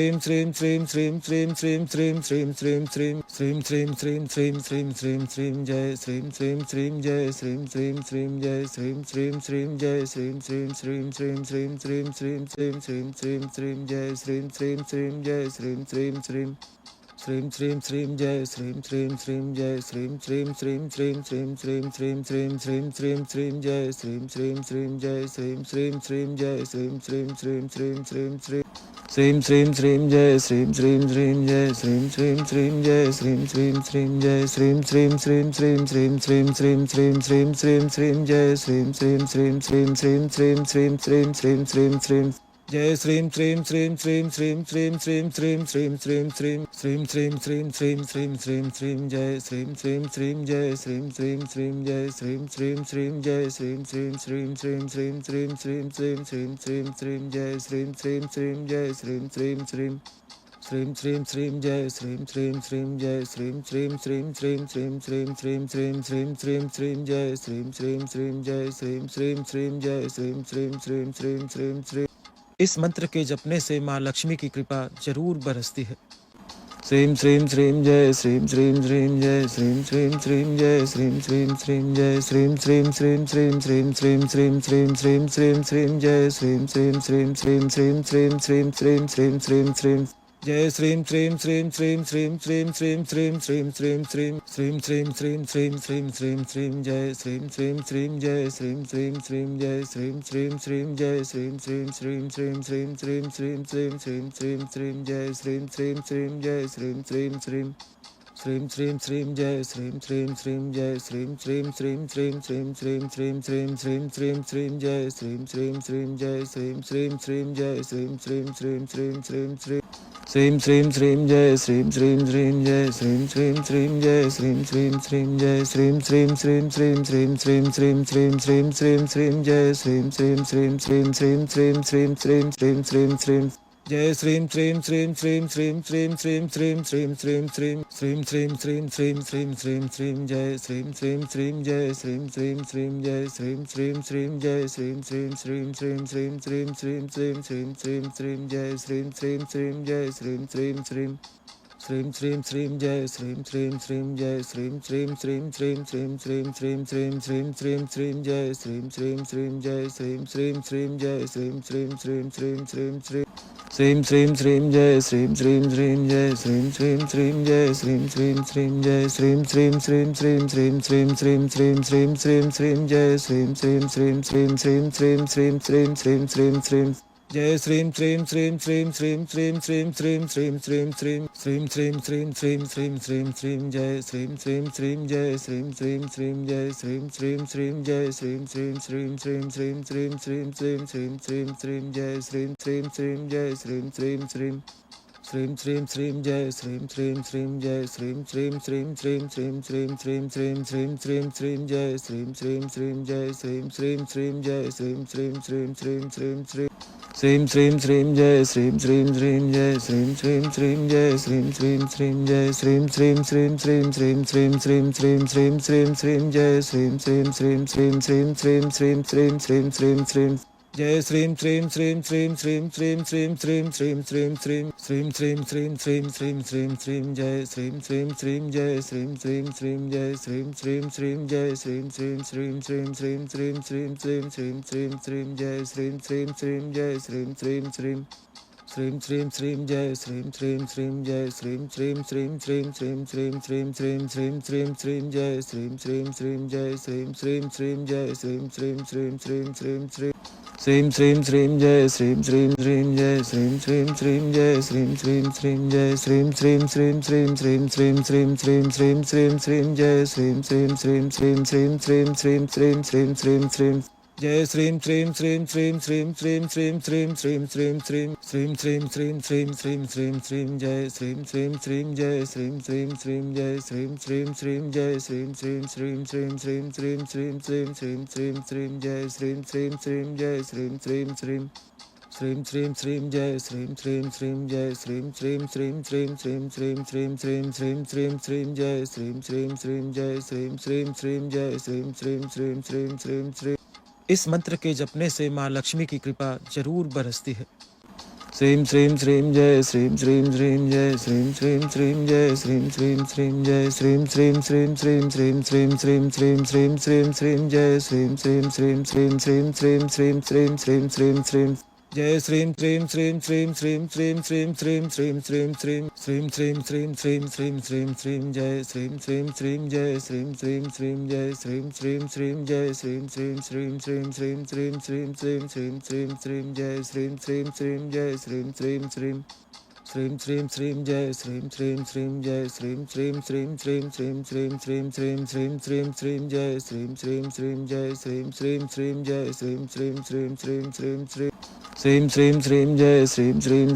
श्रीं श्रीं श्रीं श्रीं श्रीं श्रीं श्रीं श्रीं श्रीं श्रीं श्रीं श्रीं श्रीं श्रीं श्रीं श्रीं जय श्रीं श्रीं श्रीं जय श्रीं श्रीं श्रीं जय श्रीं श्रीं श्रीं जय श्रीं श्रीं श्रीं श्रीं श्रीं श्रीं श्रीं श्रीं श्रीं श्रीं श्रीं जय श्रीं श्रीं श्रीं जय श्रीं श्रीं श्रीं श्रीं श्रीं श्रीं जय श्रीं श्रीं श्रीं जय श्रीं श्रीं श्रीं श्रीं श्रीं श्रीं श्रीं श्रीं श्रीं श्रीं श्रीं जय श्रीं श्रीं श्रीं जय श्रीं श्रीं श्रीं जय श्रीं श्रीं श्रीं श्रीं श्रीं श्रीं श्रीं श्रीं श्रीं जय श्रीं श्रीं श्रीं जय श्रीं श्रीं श्रीं जय श्रीं श्रीं श्रीं जय श्रीं श्रीं श्रीं श्रीं श्रीं श्रीं श्रीं श्रीं श्रीं श्रीं श्रीं जय श्रीं श्रीं श्रीं श्रीं श्रीं श्रीं श्रीं श्रीं श्रीं श्रीं श्रीं जय श्रीं श्रीं श्रीं श्रीं श्रीं श्रीं श्रीं श्रीं श्रीं श्रीं श्रीं श्रीं श्रीं श्रीं श्रीं श्रीं श्रीं जय श्रीं श्रीं श्रीं जय श्रीं श्रीं श्रीं जय श्रीं श्रीं श्रीं जय श्रीं श्रीं श्रीं श्रीं श्रीं श्रीं श्रीं श्रीं श्रीं श्रीं श्रीं जय श्रीं श्रीं श्रीं जय श्रीं श्रीं श्रीं श्रीं श्रीं श्रीं जय श्रीं श्रीं श्रीं जय श्रीं श्रीं श्रीं श्रीं श्रीं श्रीं श्रीं श्रीं श्रीं श्रीं श्रीं जय श्रीं श्रीं श्रीं जय श्रीं श्रीं श्रीं जय श्रीं श्रीं श्रीं श्रीं श्रीं श्रीं। इस मंत्र के जपने से माँ लक्ष्मी की कृपा जरूर बरसती है। श्रीं श्रीं श्रीं जय श्रीं श्रीं श्रीं जय श्रीं श्रीं श्रीं जय श्रीं श्रीं श्रीं जय श्रीं श्रीं श्रीं श्रीं श्रीं श्रीं श्रीं श्रीं श्रीं श्रीं श्रीं जय श्रीं श्रीं श्रीं श्रीं श्रीं श्रीं श्रीं श्रीं श्रीं श्रीं श्रीं जय श्रीं श्रीं श्रीं श्रीं श्रीं श्रीं श्रीं श्रीं श्रीं श्रीं श्रीं श्रीं श्रीं श्रीं श्रीं श्रीं श्रीं जय श्रीं श्रीं श्रीं जय श्रीं श्रीं श्रीं जय श्रीं श्रीं श्रीं जय श्रीं श्रीं श्रीं श्रीं श्रीं श्रीं श्रीं श्रीं श्रीं श्रीं श्रीं जय श्रीं श्रीं श्रीं जय श्रीं श्रीं श्रीं श्रीं श्रीं श्रीं जय श्रीं श्रीं श्रीं जय श्रीं श्रीं श्रीं श्रीं श्रीं श्रीं श्रीं श्रीं श्रीं श्रीं श्रीं जय श्रीं श्रीं श्रीं जय श्रीं श्रीं श्रीं जय श्रीं श्रीं श्रीं श्रीं श्रीं Srim Srim Srim Jai Srim Srim Srim Jai Srim Srim Srim Jai Srim Srim Srim Jai Srim Srim Srim Srim Srim Srim Srim Srim Srim Srim Srim Jai Srim Srim Srim Srim Srim Srim Srim Srim Srim Srim Srim Jai Srim Srim Srim Srim Srim Srim Srim Srim Srim Srim Srim Srim Srim Srim Srim Srim Srim Srim Jai Srim Srim Srim Jai Srim Srim Srim Jai Srim Srim Srim Jai Srim Srim Srim Srim Srim Srim Srim Srim Srim Srim Srim Jai Srim Srim Srim Jai Srim Srim Srim Srim Srim Srim Jai Srim Srim Srim Jai Srim Srim Srim Srim Srim Srim Srim Srim Srim Srim Srim Jai Srim Srim Srim Jai Srim Srim Srim Jai Srim Srim Srim Srim Srim Srim Srim Srim Srim Jai Srim Srim Srim Jai Srim Srim Srim Jai Srim Srim Srim Jai Srim Srim Srim Srim Srim Srim Srim Srim Srim Srim Srim Jai Srim Srim Srim Srim Srim Srim Srim Srim Srim Srim Srim Jai Srim Srim Srim Srim Srim Srim Srim Srim Srim Srim Srim Srim Srim Srim Srim Srim Srim Srim Jai Srim Srim Srim Jai Srim Srim Srim Jai Srim Srim Srim Jai Srim Srim Srim Srim Srim Srim Srim Srim Srim Srim Srim Jai Srim Srim Srim Jai Srim Srim Srim Srim Srim Srim Jai Srim Srim Srim Jai Srim Srim Srim Srim Srim Srim Srim Srim Srim Srim Srim Jai Srim Srim Srim Jai Srim Srim Srim Jai Srim Srim Srim Srim Srim Srim Srim Srim Srim Jai Srim Srim Srim Jai Srim Srim Srim Jai Srim Srim Srim Jai Srim Srim Srim Srim Srim Srim Srim Srim Srim Srim Srim Jai Srim Srim Srim Srim Srim Srim Srim Srim Srim Srim Srim Jai Srim Srim Srim Srim Srim Srim Srim Srim Srim Srim Srim Srim Srim Srim Srim Srim Srim Srim Jai Srim Srim Srim Jai Srim Srim Srim Jai Srim Srim Srim Jai Srim Srim Srim Srim Srim Srim Srim Srim Srim Srim Srim Jai Srim Srim Srim Jai Srim Srim Srim Srim Srim Srim Jai Srim Srim Srim Jai Srim Srim Srim Srim Srim Srim Srim Srim Srim Srim Srim Jai Srim Srim Srim Jai Srim Srim Srim Jai Srim Srim Srim Srim Srim Srim Srim Srim Srim Jai Srim Srim Srim Jai Srim Srim Srim Jai Srim Srim Srim Jai Srim Srim Srim Srim Srim Srim Srim Srim Srim Srim Srim Jai Srim Srim Srim Srim Srim Srim Srim Srim Srim Srim Srim Jai Srim Srim Srim Srim Srim Srim Srim Srim Srim Srim Srim Srim Srim Srim Srim Srim Srim Srim Jai Srim Srim Srim Jai Srim Srim Srim Jai Srim Srim Srim Jai Srim Srim Srim Srim Srim Srim Srim Srim Srim Srim Srim Jai Srim Srim Srim Jai Srim Srim Srim Srim Srim Srim Jai Srim Srim Srim Jai Srim Srim Srim Srim Srim Srim Srim Srim Srim Srim Srim Jai Srim Srim Srim Jai Srim Srim Srim Jai Srim Srim Srim Srim Srim Srim इस मंत्र के जपने से माँ लक्ष्मी की कृपा जरूर बरसती है। Srim Srim Srim Jai Srim Srim Srim Jai Srim Srim Srim Jai Srim Srim Srim Jai Srim Srim Srim Srim Srim Srim Srim Srim Srim Srim Srim Jai Srim Srim Srim Srim Srim Srim Srim Srim Srim Srim Srim Jai Srim Srim Srim Srim Srim Srim Srim Srim Srim Srim Srim Srim Srim Srim Srim Srim Srim Srim Jai Srim Srim Srim Jai Srim Srim Srim Jai Srim Srim Srim Jai Srim Srim Srim Srim Srim Srim Srim Srim Srim Srim Srim Jai Srim Srim Srim Jai Srim Srim Srim Srim Srim Srim Jai Srim Srim Srim Jai Srim Srim Srim Srim Srim Srim Srim Srim Srim Srim Srim Jai Srim Srim Srim Jai Srim Srim Srim Jai Srim Srim Srim Srim Srim Srim Srim Srim Srim Jai Srim Srim Srim Jai Srim Srim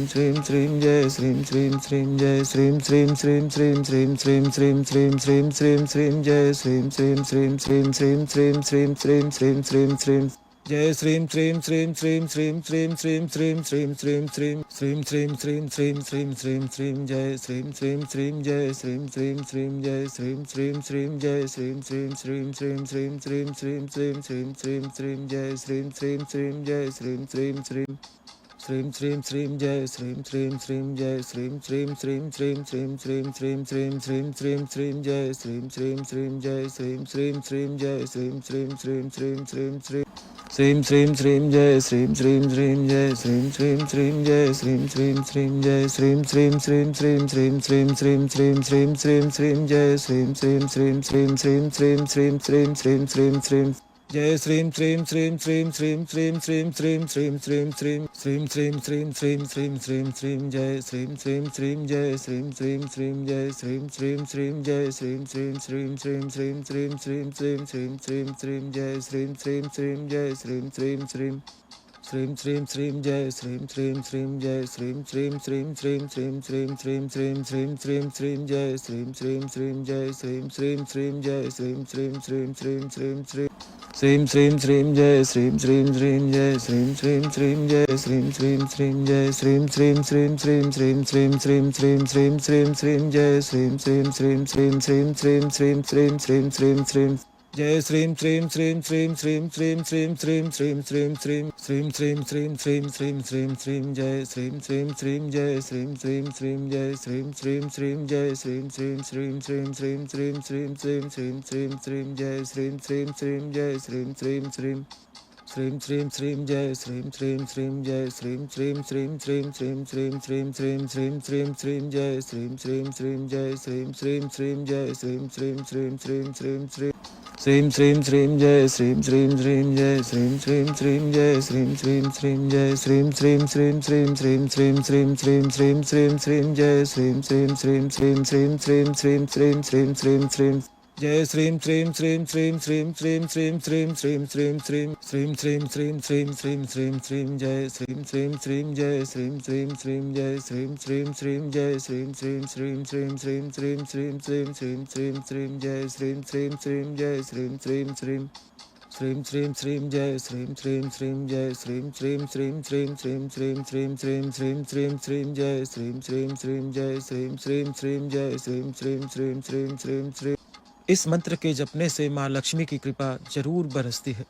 Srim Jai Srim Srim Srim Jai Srim Srim Srim Srim Srim Srim Srim Srim Srim Srim Srim Jai Srim Srim Srim Srim Srim Srim Srim Srim Srim Srim Srim Jai Srim Srim Srim Srim Srim Srim Srim Srim Srim Srim Srim Srim Srim Srim Srim Srim Srim Srim Jai Srim Srim Srim Jai Srim Srim Srim Jai Srim Srim Srim Jai Srim Srim Srim Srim Srim Srim Srim Srim Srim Srim Srim Jai Srim Srim Srim Jai Srim Srim Srim Srim Srim Srim Jai Srim Srim Srim Jai Srim Srim Srim Srim Srim Srim Srim Srim Srim Srim Srim Jai Srim Srim Srim Jai Srim Srim Srim Jai Srim Srim Srim Srim Srim Srim Srim Srim Srim Jai Srim Srim Srim Jai Srim Srim Srim Jai Srim Srim Srim Jai Srim Srim Srim Srim Srim Srim Srim Srim Srim Srim Srim Jai Srim Srim Srim Srim Srim Srim Srim Srim Srim Srim Srim Jai Srim Srim Srim Srim Srim Srim Srim Srim Srim Srim Srim Srim Srim Srim Srim Srim Srim Srim Jai Srim Srim Srim Jai Srim Srim Srim Jai Srim Srim Srim Jai Srim Srim Srim Srim Srim Srim Srim Srim Srim Srim Srim Jai Srim Srim Srim Jai Srim Srim Srim Shrim Shrim Shrim Jai Shrim Shrim Shrim Jai Shrim Shrim Shrim Shrim Shrim Shrim Shrim Shrim Shrim Shrim Shrim Jai Shrim Shrim Shrim Jai Shrim Shrim Shrim Jai Shrim Shrim Shrim Shrim Shrim Shrim Shrim Shrim Shrim Jai Shrim Shrim Shrim Jai Shrim Shrim Shrim Jai Shrim Shrim Shrim Jai Shrim Shrim Shrim Shrim Shrim Shrim Shrim Shrim Shrim Shrim Shrim Jai Shrim Shrim Shrim Shrim Shrim Shrim Shrim Shrim Shrim Shrim Shrim Jai Shrim Shrim Shrim Shrim Shrim Shrim Shrim Shrim Shrim Shrim Shrim Shrim Shrim Shrim Shrim Shrim Shrim Shrim Jai Shrim Shrim Shrim Jai Shrim Shrim Shrim Jai Shrim Shrim Shrim Jai Shrim Shrim Shrim Shrim Shrim Shrim Shrim Shrim Shrim Shrim Shrim Jai Shrim Shrim Shrim Jai Shrim Shrim Shrim Shrim Shrim Shrim Jai Shrim Shrim Shrim Jai Shrim Shrim Shrim Shrim Shrim Shrim Shrim Shrim Shrim Shrim Shrim Jai Shrim Shrim Shrim Jai Shrim Shrim Shrim Jai Shrim Shrim Shrim Shrim Shrim Shrim Shrim Shrim Shrim Jai Shrim Shrim Shrim Jai Shrim Shrim Shrim Jai Shrim Shrim Shrim Jai Shrim Shrim Shrim Shrim Shrim Shrim Shrim Shrim Shrim Shrim Shrim Jai Shrim Shrim Shrim Shrim Shrim Shrim Shrim Shrim Shrim Shrim Shrim Jai Shrim Shrim Shrim Shrim Shrim Shrim Shrim Shrim Shrim Shrim Shrim Shrim Shrim Shrim Shrim Shrim Shrim Shrim Jai Shrim Shrim Shrim Jai Shrim Shrim Shrim Jai Shrim Shrim Shrim Jai Shrim Shrim Shrim Shrim Shrim Shrim Shrim Shrim Shrim Shrim Shrim Jai Shrim Shrim Shrim Jai Shrim Shrim Shrim Shrim Shrim Shrim Jai Shrim Shrim Shrim Jai Shrim Shrim Shrim Shrim Shrim Shrim Shrim Shrim Shrim Shrim Shrim Jai Shrim Shrim Shrim Jai Shrim Shrim Shrim Jai Shrim Shrim Shrim Shrim Shrim Shrim इस मंत्र के जपने से माँ लक्ष्मी की कृपा जरूर बरसती है।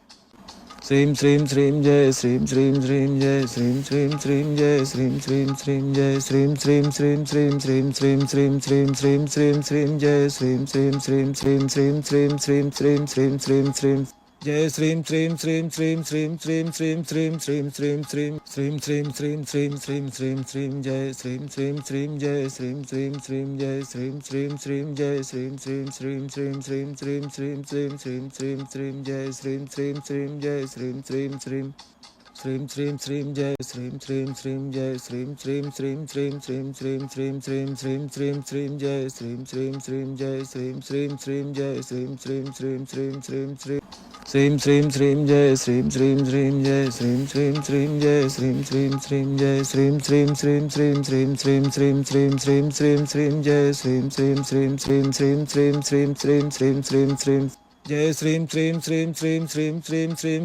श्रीम श्रीम श्रीम जय श्रीम श्रीम श्रीम जय श्रीम श्रीम श्रीम जय श्रीम श्रीम श्रीम जय श्रीम श्रीम श्रीम श्रीम श्रीम श्रीम श्रीम श्रीम श्रीम श्रीम श्रीम जय श्रीम श्रीम श्रीम श्रीम श्रीम श्रीम श्रीम श्रीम श्रीम श्रीम श्रीम जय श्रीम श्रीम श्रीम श्रीम श्रीम श्रीम श्रीम श्रीम श्रीम श्रीम श्रीम श्रीम श्रीम श्रीम श्रीम श्रीम श्रीम श्रीम जय श्रीम श्रीम श्रीम जय श्रीम श्रीम श्रीम जय श्रीम श्रीम श्रीम जय श्रीम श्रीम श्रीम श्रीम श्रीम श्रीम श्रीम श्रीम श्रीम श्रीम श्रीम जय श्रीम श्रीम श्रीम जय श्रीम श्रीम श्रीम श्रीम श्रीम श्रीम जय श्रीम श्रीम श्रीम जय श्रीम श्रीम श्रीम श्रीम श्रीम श्रीम श्रीम श्रीम श्रीम श्रीम श्रीम जय श्रीम श्रीम श्रीम जय श्रीम श्रीम श्रीम जय श्रीम श्रीम श्रीम श्रीम श्रीम श्रीम श्रीम श्रीम श्रीम जय श्रीम श्रीम श्रीम जय श्रीम श्रीम श्रीम जय श्रीम श्रीम श्रीम जय श्रीम श्रीम श्रीम श्रीम श्रीम श्रीम श्रीम श्रीम श्रीम श्रीम श्रीम जय श्रीम श्रीम श्रीम श्रीम श्रीम श्रीम श्रीम श्रीम श्रीम श्रीम श्रीम जय श्रीम श्रीम श्रीम श्रीम श्रीम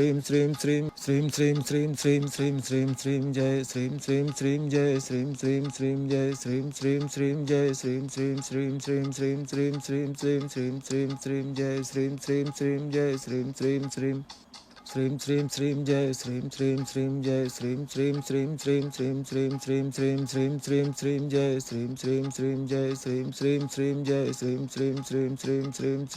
श्रीम श्रीम श्रीम श्रीम श्रीम श्रीम श्रीम श्रीम श्रीम श्रीम श्रीम श्रीम श्रीम जय श्रीम श्रीम श्रीम जय श्रीम श्रीम श्रीम जय श्रीम श्रीम श्रीम जय श्रीम श्रीम श्रीम श्रीम श्रीम श्रीम श्रीम श्रीम श्रीम श्रीम श्रीम जय श्रीम श्रीम श्रीम जय श्रीम श्रीम श्रीम श्रीम श्रीम श्रीम जय श्रीम श्रीम श्रीम जय श्रीम श्रीम श्रीम श्रीम श्रीम श्रीम श्रीम श्रीम श्रीम श्रीम श्रीम जय श्रीम श्रीम श्रीम जय श्रीम श्रीम श्रीम जय श्रीम श्रीम श्रीम श्रीम श्रीम